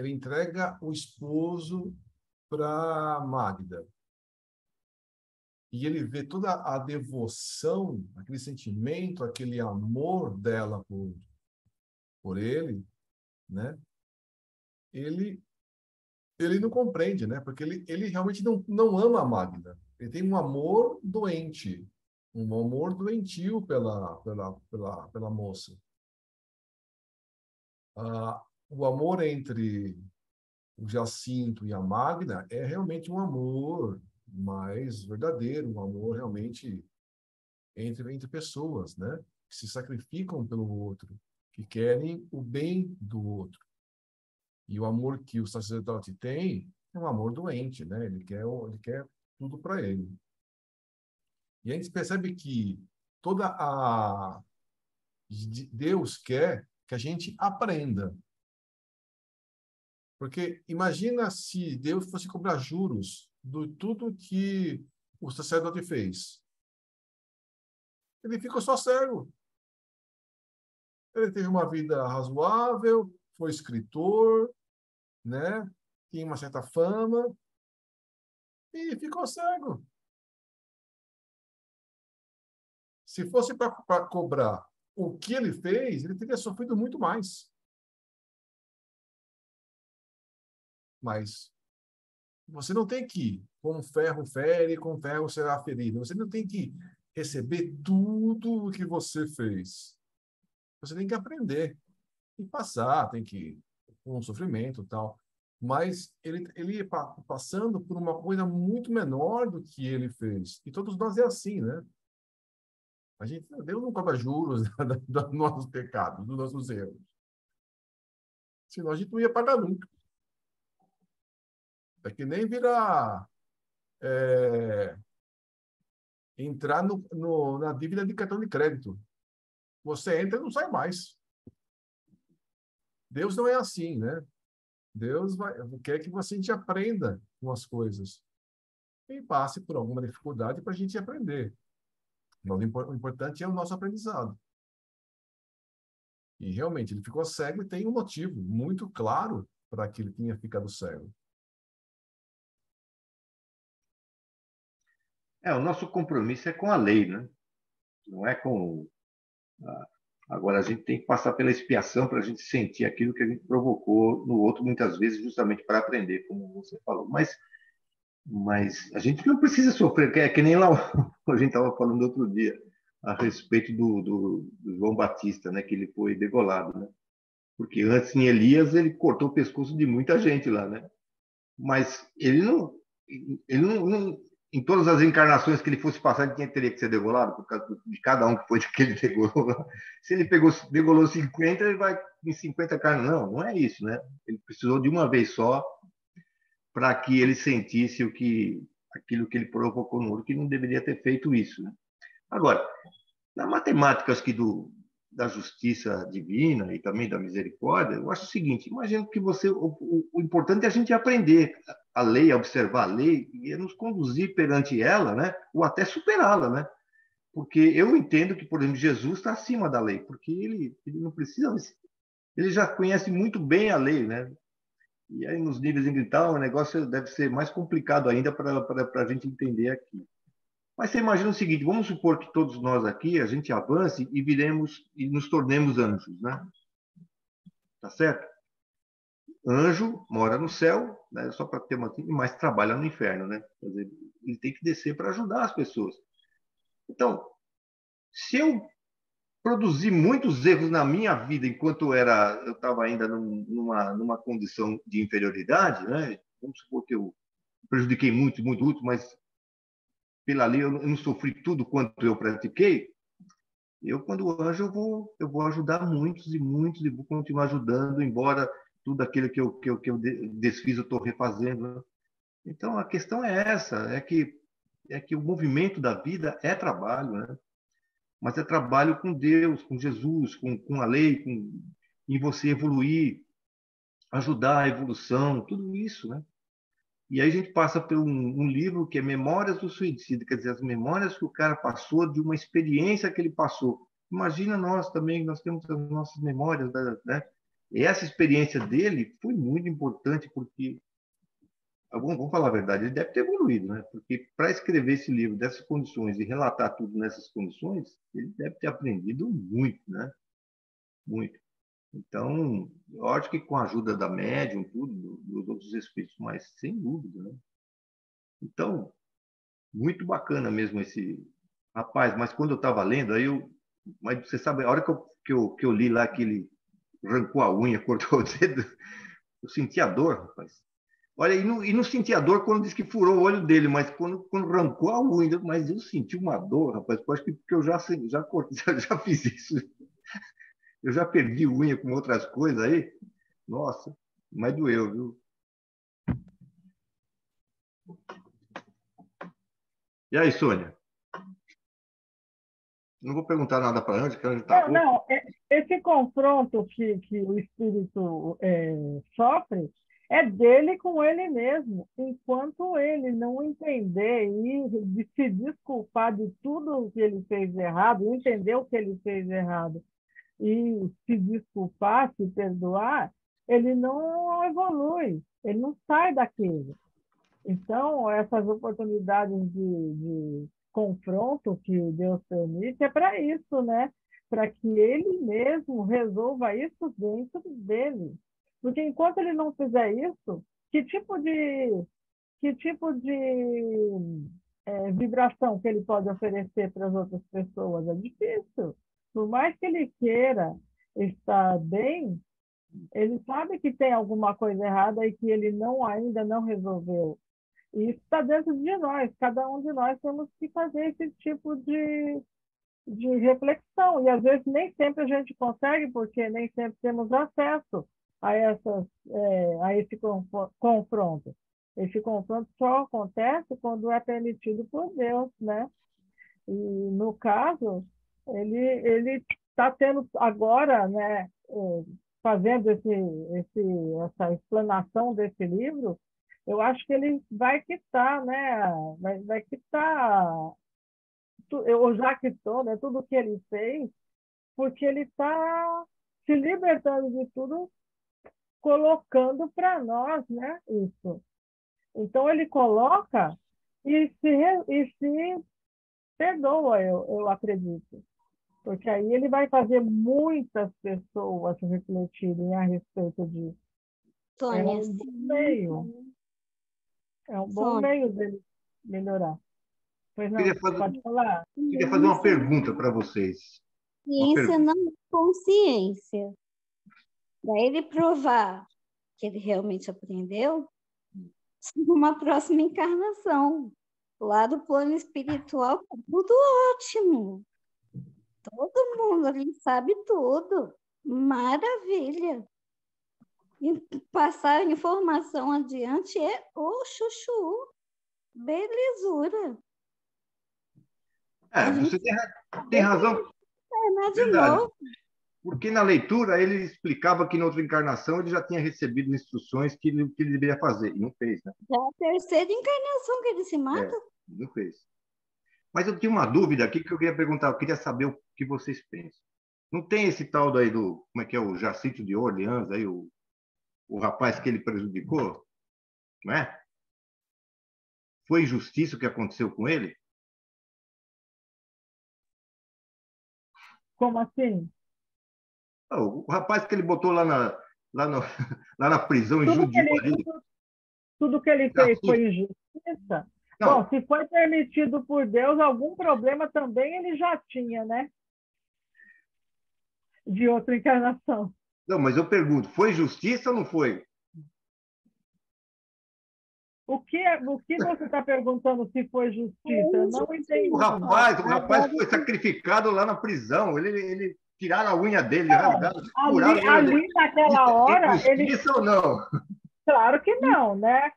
S2: entrega o esposo para Magda. E ele vê toda a devoção, aquele sentimento, aquele amor dela por ele, né? Ele não compreende, né? Porque ele realmente não ama a Magda. Ele tem um amor doente, um amor doentio pela moça. O amor entre o Jacinto e a Magda é realmente um amor mais verdadeiro, um amor realmente entre pessoas, né? Que se sacrificam pelo outro, que querem o bem do outro. E o amor que o sacerdote tem é um amor doente, né? Ele quer tudo para ele. E a gente percebe que Deus quer que a gente aprenda. Porque imagina se Deus fosse cobrar juros de tudo que o sacerdote fez. Ele ficou só cego. Ele teve uma vida razoável, foi escritor, né? Tinha uma certa fama e ficou cego. Se fosse para cobrar o que ele fez, ele teria sofrido muito mais. Mas você não tem que, com ferro fere, com ferro será ferido. Você não tem que receber tudo o que você fez. Você tem que aprender e passar, tem que com sofrimento e tal. Mas ele ia passando por uma coisa muito menor do que ele fez. E todos nós é assim, né? Deus não cobra juros dos nossos pecados, dos nossos erros. Senão a gente não ia pagar nunca. É que nem entrar na dívida de cartão de crédito. Você entra e não sai mais. Deus não é assim, né? Deus quer que você aprenda com as coisas e passe por alguma dificuldade para a gente aprender. O importante é o nosso aprendizado. E realmente ele ficou cego e tem um motivo muito claro para que ele tinha ficado cego.
S4: O nosso compromisso é com a lei, né? Não é com... Agora, a gente tem que passar pela expiação para a gente sentir aquilo que a gente provocou no outro, muitas vezes, justamente para aprender, como você falou. Mas a gente não precisa sofrer, é que nem lá a gente estava falando outro dia, a respeito do João Batista, né? Que ele foi degolado, né? Porque antes, em Elias, ele cortou o pescoço de muita gente lá, né? Mas ele não em todas as encarnações que ele fosse passar, ele teria que ser degolado, por causa de cada um que foi que ele degolou. Se ele degolou 50, ele vai em 50 carnes. Não é isso, né? Ele precisou de uma vez só para que ele sentisse aquilo que ele provocou no outro, que não deveria ter feito isso, né? Agora, na matemática, acho que da justiça divina e também da misericórdia, eu acho o seguinte: imagino que o importante é a gente aprender a lei, a observar a lei e nos conduzir perante ela, né? Ou até superá-la, né? Porque eu entendo que, por exemplo, Jesus está acima da lei, porque ele não precisa, ele já conhece muito bem a lei, né? E aí, nos níveis em que tal, o negócio deve ser mais complicado ainda para a gente entender aqui. Mas você imagina o seguinte: vamos supor que todos nós aqui, a gente avance e viremos e nos tornemos anjos, né? Tá certo? Anjo mora no céu, né? Só para ter mas trabalha no inferno, né? Quer dizer, ele tem que descer para ajudar as pessoas. Então, se eu produzir muitos erros na minha vida enquanto eu estava ainda numa condição de inferioridade, né? Vamos supor que eu prejudiquei muito, mas pela lei eu não sofri tudo quanto eu pratiquei. Quando anjo, eu vou ajudar muitos e muitos e vou continuar ajudando, embora tudo aquilo que eu desfiz eu estou refazendo, né? Então a questão é essa, é que o movimento da vida é trabalho, né? Mas é trabalho com Deus, com Jesus, com a lei, em você evoluir, ajudar a evolução, tudo isso, né? E aí a gente passa por um livro que é Memórias do Suicida, quer dizer, as memórias que o cara passou de uma experiência que ele passou. Imagina nós também, nós temos as nossas memórias, né? E essa experiência dele foi muito importante, porque, vamos falar a verdade, ele deve ter evoluído, né? Porque para escrever esse livro dessas condições e relatar tudo nessas condições, ele deve ter aprendido muito, né? Muito. Então, eu acho que com a ajuda da médium, tudo, dos outros espíritos, mas sem dúvida, né? Então, muito bacana mesmo esse rapaz. Mas quando eu estava lendo, mas você sabe, a hora que eu li lá que ele arrancou a unha, cortou o dedo, eu senti a dor, rapaz. Olha, e não senti a dor quando disse que furou o olho dele, mas quando arrancou a unha, mas eu senti uma dor, rapaz. Eu acho que porque eu já fiz isso. Eu já perdi unha com outras coisas aí. Nossa, mas doeu, viu? E aí, Sônia? Não vou perguntar nada para a Ângela, que a Ângela está boa.
S1: Não, esse confronto que o espírito sofre é dele com ele mesmo. Enquanto ele não entender e de se desculpar de tudo o que ele fez errado, entender o que ele fez errado e se desculpar, se perdoar, ele não evolui, ele não sai daquilo. Então, essas oportunidades de confronto que Deus permite é para isso, né? Para que ele mesmo resolva isso dentro dele. Porque enquanto ele não fizer isso, que tipo de vibração que ele pode oferecer para as outras pessoas? É difícil. Por mais que ele queira estar bem, Ele sabe que tem alguma coisa errada e que ele ainda não resolveu. E isso está dentro de nós. Cada um de nós temos que fazer esse tipo de reflexão. E às vezes nem sempre a gente consegue, porque nem sempre temos acesso a esse confronto. Esse confronto só acontece quando é permitido por Deus, né? E no caso, ele está tendo agora, né, fazendo essa explanação desse livro, eu acho que ele vai quitar, né? Vai quitar, ou já quitou, né? Tudo que ele fez, porque ele está se libertando de tudo, colocando para nós, né? Isso. Então ele coloca e se perdoa, eu acredito. Porque aí ele vai fazer muitas pessoas refletirem a respeito disso. É
S5: Sônia,
S1: um bom meio. É um bom
S5: Sônia,
S1: meio dele melhorar. Pois não,
S4: Queria fazer,
S1: pode falar.
S4: queria fazer uma pergunta para vocês. Uma
S5: ciência
S4: pergunta.
S5: não é consciência. Para ele provar que ele realmente aprendeu, numa próxima encarnação. Lá do plano espiritual, tá tudo ótimo. Todo mundo ali sabe tudo. Maravilha. E passar a informação adiante é o chuchu. Belezura. A gente
S4: Você tem razão,
S5: vai de
S4: verdade.
S5: novo.
S4: Porque na leitura ele explicava que na outra encarnação ele já tinha recebido instruções que ele deveria fazer, e não fez, né?
S5: Já é a terceira encarnação que ele se mata.
S4: Não fez. Mas eu tinha uma dúvida aqui que eu queria perguntar, eu queria saber o que vocês pensam. Não tem esse tal daí do, como é que é, o Jacinto de Orleans, aí, o rapaz que ele prejudicou, não é? Foi injustiça o que aconteceu com ele?
S1: Como assim?
S4: O rapaz que ele botou lá, no, lá na prisão e
S1: Tudo que
S4: judiou
S1: ele,
S4: ali.
S1: tudo que ele fez foi injustiça? Bom,
S4: Não,
S1: se foi permitido por Deus, algum problema também ele já tinha, né? De outra encarnação.
S4: não, mas eu pergunto, foi justiça ou não foi?
S1: O que você está perguntando se foi justiça? Eu não entendi.
S4: O rapaz foi sacrificado lá na prisão. Ele tiraram a unha dele, rasgaram, furaram a unha dele.
S1: Ali naquela hora, ele.
S4: Justiça ou não?
S1: Claro que não, né?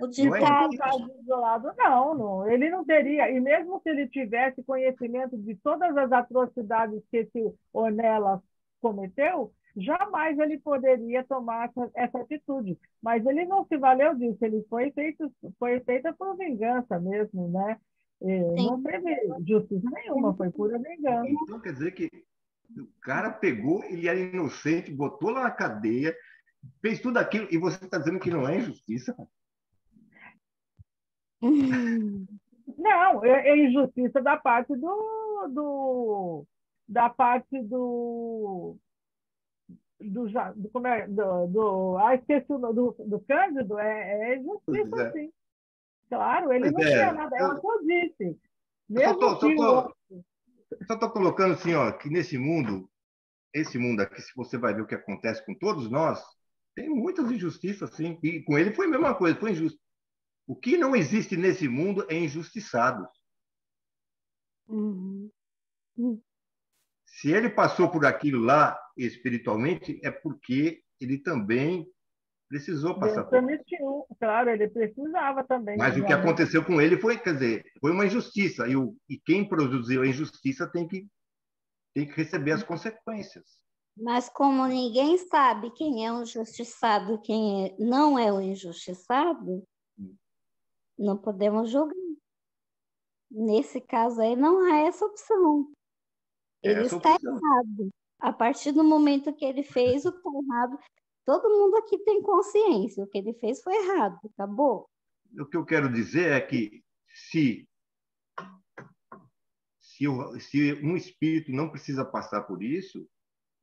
S5: O
S1: Se
S4: Não é
S1: fosse um
S5: ditado,
S1: caso isolado, não. Ele não teria. E mesmo se ele tivesse conhecimento de todas as atrocidades que esse Ornelas cometeu, jamais ele poderia tomar essa atitude. Mas ele não se valeu disso. Ele foi feita por vingança mesmo, né? E não
S5: sim.
S1: teve justiça nenhuma, foi pura vingança.
S4: Então quer dizer que o cara pegou, ele era inocente, botou lá na cadeia, fez tudo aquilo, e você está dizendo que não é injustiça?
S1: Não, é injustiça da parte da parte como é, esqueci o nome, do Cândido, é injustiça,
S4: É.
S1: sim. Claro, ele
S4: Pois
S1: não tinha nada, é o que eu disse. Mesmo que
S4: só tô colocando assim, ó, que nesse mundo, esse mundo aqui, se você vai ver o que acontece com todos nós, tem muitas injustiças, assim, e com ele foi a mesma coisa, foi injusto. O que não existe nesse mundo é injustiçados.
S5: Uhum.
S4: Se ele passou por aquilo lá espiritualmente, é porque ele também precisou passar
S1: Deus
S4: por isso.
S1: permitiu, claro, ele precisava também.
S4: Mas o que aconteceu com ele foi, quer dizer, foi uma injustiça. E quem produziu a injustiça tem que receber as consequências.
S5: Mas como ninguém sabe quem é o injustiçado, quem não é o injustiçado, não podemos julgar. Nesse caso aí, não há essa opção. Ele
S4: Essa
S5: está
S4: opção.
S5: errado. A partir do momento que ele fez o que está errado, todo mundo aqui tem consciência. O que ele fez foi errado. Acabou.
S4: O que eu quero dizer é que se um espírito não precisa passar por isso,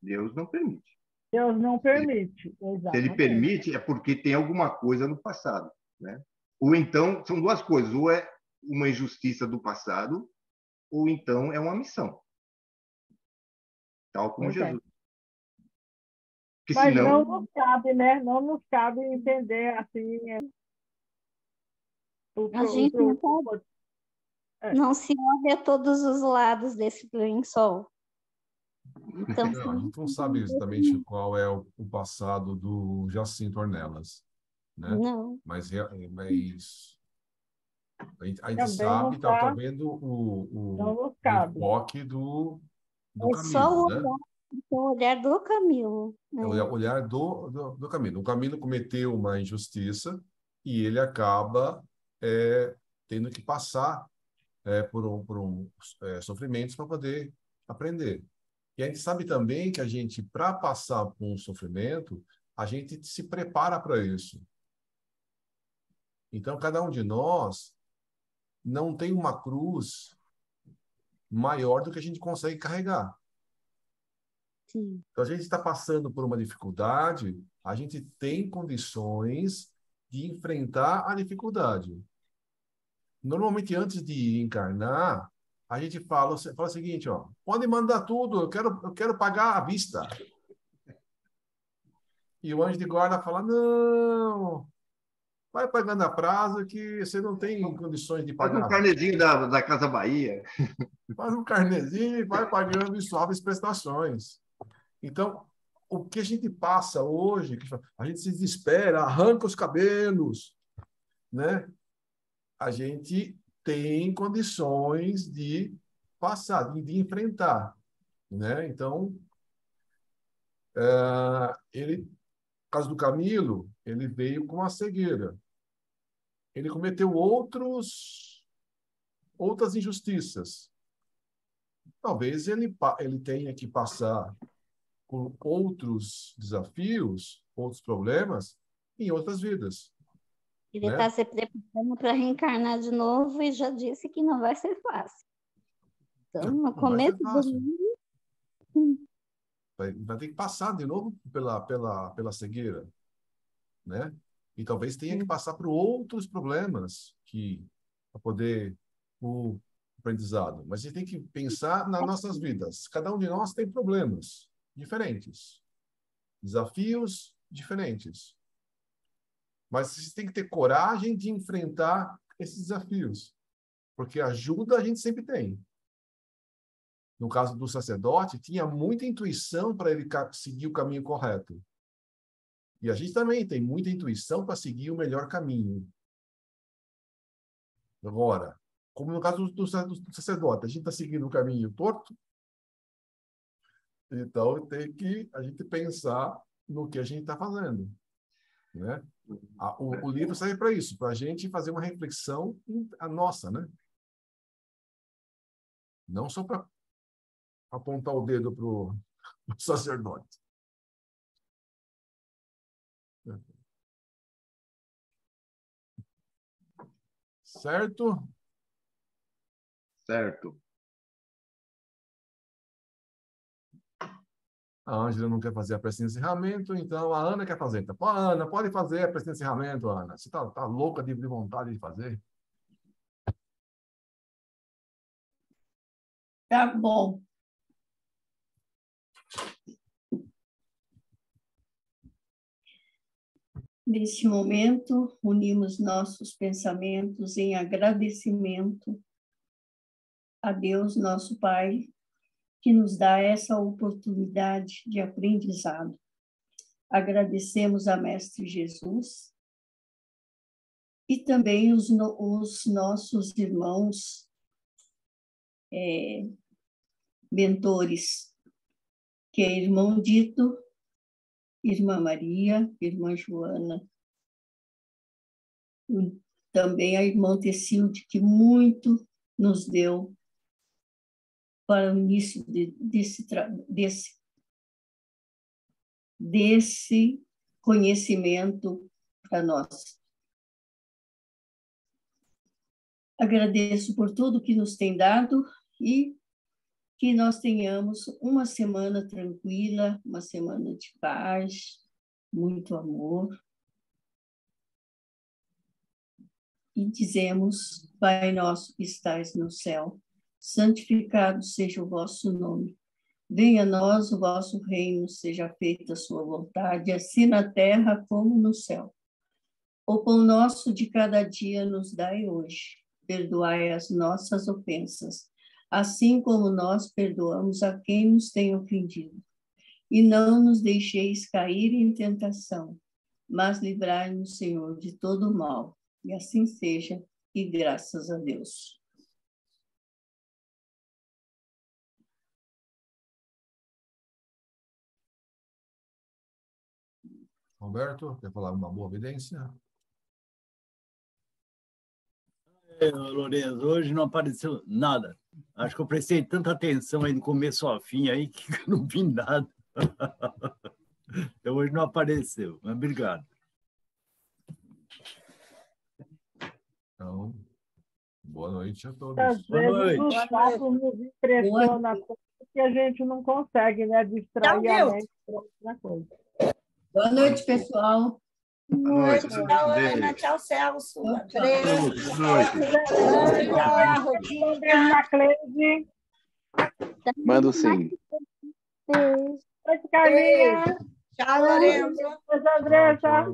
S4: Deus não permite.
S1: Deus não permite,
S4: Se ele
S1: exatamente.
S4: permite, é porque tem alguma coisa no passado, né? Ou então, são duas coisas. Ou é uma injustiça do passado, ou então é uma missão. Tal como
S1: Pois é.
S4: Jesus. Porque
S1: Mas não
S4: senão...
S1: nos cabe, né? Não nos cabe entender assim
S5: A gente não,
S1: é.
S5: se olha a todos os lados desse lençol. Então,
S2: Não, a gente não sabe exatamente qual é o passado do Jacinto Ornelas, né?
S5: não.
S2: Mas a gente
S1: Também não
S2: sabe, tá
S1: está,
S2: vendo
S1: não
S2: o
S1: nos cabe.
S2: enfoque do
S5: É só
S2: Camilo, né?
S5: o olhar do Camilo.
S2: É o olhar do Camilo. O Camilo cometeu uma injustiça e ele acaba tendo que passar por sofrimentos para poder aprender. E a gente sabe também que a gente, para passar por um sofrimento, a gente se prepara para isso. Então, cada um de nós não tem uma cruz maior do que a gente consegue carregar.
S5: Sim.
S2: Então, a gente está passando por uma dificuldade, a gente tem condições de enfrentar a dificuldade. Normalmente, antes de encarnar, a gente fala o seguinte, ó, pode mandar tudo, eu quero pagar à vista. E o anjo de guarda fala, não, vai pagando a prazo que você não tem condições de
S4: Faz um
S2: pagar.
S4: carnezinho da Casa Bahia.
S2: Faz um carnezinho e vai pagando em suaves prestações. Então, o que a gente passa hoje, a gente se desespera, arranca os cabelos, né? A gente tem condições de passar, de enfrentar, né? Então, no caso do Camilo, ele veio com a cegueira. Ele cometeu outras injustiças. Talvez ele tenha que passar por outros desafios, outros problemas em outras vidas,
S5: Ele
S2: né?
S5: está se preparando para reencarnar de novo e já disse que não vai ser fácil. Então, no
S2: Não vai
S5: começo
S2: ser
S5: do
S2: fácil.
S5: mundo,
S2: Vai ter que passar de novo pela cegueira, né? E talvez tenha que passar por outros problemas para poder o aprendizado. Mas a gente tem que pensar nas nossas vidas. Cada um de nós tem problemas diferentes, desafios diferentes. Mas você tem que ter coragem de enfrentar esses desafios, porque ajuda a gente sempre tem. No caso do sacerdote, tinha muita intuição para ele seguir o caminho correto. E a gente também tem muita intuição para seguir o melhor caminho. Agora, como no caso do sacerdote, a gente está seguindo o caminho torto, então tem que a gente pensar no que a gente está fazendo, né? O livro serve para isso, para a gente fazer uma reflexão a nossa, né? Não só para apontar o dedo para o sacerdote. Certo?
S4: Certo.
S2: A Ângela não quer fazer a prece de encerramento, então a Ana quer fazer. Então, Ana, pode fazer a prece de encerramento, Ana. Você tá louca de vontade de fazer?
S3: Tá bom. Neste momento, unimos nossos pensamentos em agradecimento a Deus, nosso Pai, que nos dá essa oportunidade de aprendizado. Agradecemos a Mestre Jesus e também os nossos irmãos mentores, que é irmão Dito, irmã Maria, irmã Joana, também a irmã Tecilde, que muito nos deu para o início desse conhecimento para nós. Agradeço por tudo que nos tem dado e que nós tenhamos uma semana tranquila, uma semana de paz, muito amor. E dizemos, Pai nosso que estais no céu, santificado seja o vosso nome. Venha a nós o vosso reino, seja feita a sua vontade, assim na terra como no céu. O pão nosso de cada dia nos dai hoje. Perdoai as nossas ofensas, assim como nós perdoamos a quem nos tem ofendido. E não nos deixeis cair em tentação, mas livrai-nos, Senhor, de todo mal. E assim seja, e graças a Deus.
S2: Roberto, quer falar uma boa evidência?
S7: Lourenço, hoje não apareceu nada. Acho que eu prestei tanta atenção aí do começo ao fim aí que eu não vi nada. Então hoje não apareceu, mas obrigado.
S2: Então, boa noite a todos.
S1: Às
S7: Boa
S1: vezes
S7: noite.
S1: o fato nos impressiona que a gente não consegue, né, distrair a mente para outra coisa.
S3: Boa noite, pessoal.
S4: Boa noite.
S8: Tchau, Ana. Tchau, Celso.
S3: Tchau, tchau.
S4: Boa noite.
S1: Um beijo na Cleide.
S6: Mando sim.
S5: Beijo.
S1: Oi, Carlinha.
S8: Tchau, Lorenzo.
S1: Oi, Andressa.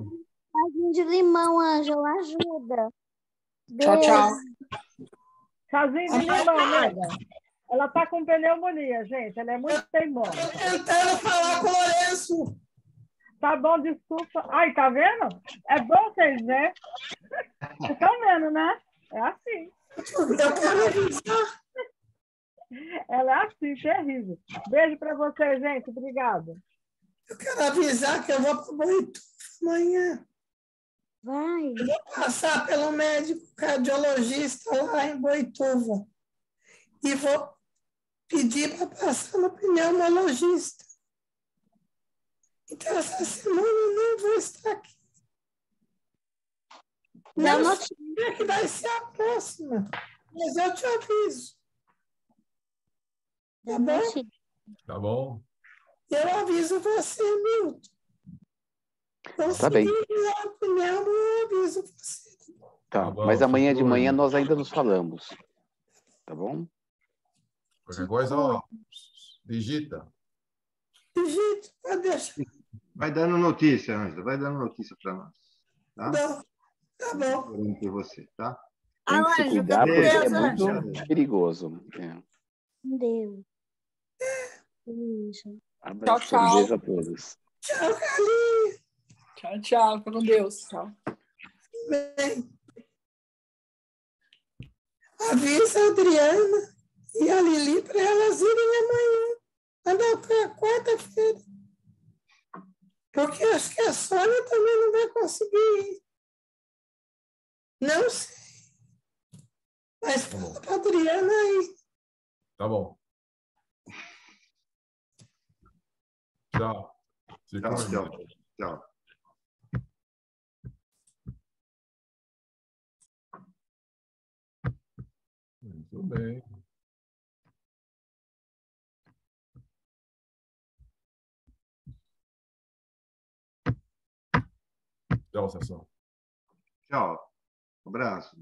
S5: Chazinho de limão, Ângela, ajuda.
S8: Tchau, tchau.
S1: Chazinho de limão, nega. Ela tá com pneumonia, gente. Ela é muito teimosa.
S8: Tentando falar com o Lourenço.
S1: Tá bom, desculpa. Ai, tá vendo? É bom vocês verem. Vocês estão vendo, né? É assim.
S8: Eu quero avisar.
S1: Ela é assim, terrível. Beijo para vocês, gente. Obrigada.
S8: Eu quero avisar que eu vou para o Boituva amanhã.
S5: Vai.
S8: Eu vou passar pelo médico cardiologista lá em Boituva. E vou pedir para passar no pneumologista. Então, essa semana eu não vou estar aqui. Não sei que vai ser a próxima, mas eu te aviso. Tá bom?
S2: Tá bom?
S8: Eu aviso você, Milton.
S6: Tá bem.
S8: A pneumo, eu aviso você.
S6: Tá,
S2: bom,
S6: mas amanhã de
S2: segura.
S6: manhã nós ainda nos falamos. Tá bom?
S2: Qualquer coisa, ó, digita.
S8: Gente, pode deixar.
S4: Vai dando notícia, Ângela. Vai dando notícia para nós. Tá?
S8: Não, tá bom.
S4: Orando por você, tá?
S6: Tem que se
S8: Ângela,
S6: cuidar porque
S8: Deus,
S6: é muito
S4: Ângela.
S6: perigoso.
S5: Deus. Beijo.
S6: Abraço,
S8: Tchau, tchau.
S6: beijo a todos.
S8: Tchau, Carlinhos.
S9: Tchau, tchau. Fica com Deus. Tchau.
S8: Bem. Avisa a Adriana e a Lili para elas irem amanhã. Na quarta-feira. Porque acho que a Sônia também não vai conseguir ir. Não sei. Mas fala para a Adriana aí.
S2: Tá bom. Tchau. Se
S4: Tchau,
S2: cuida.
S4: tchau. Tchau.
S2: Muito bem. Tchau, Sassão.
S4: Tchau. Um abraço.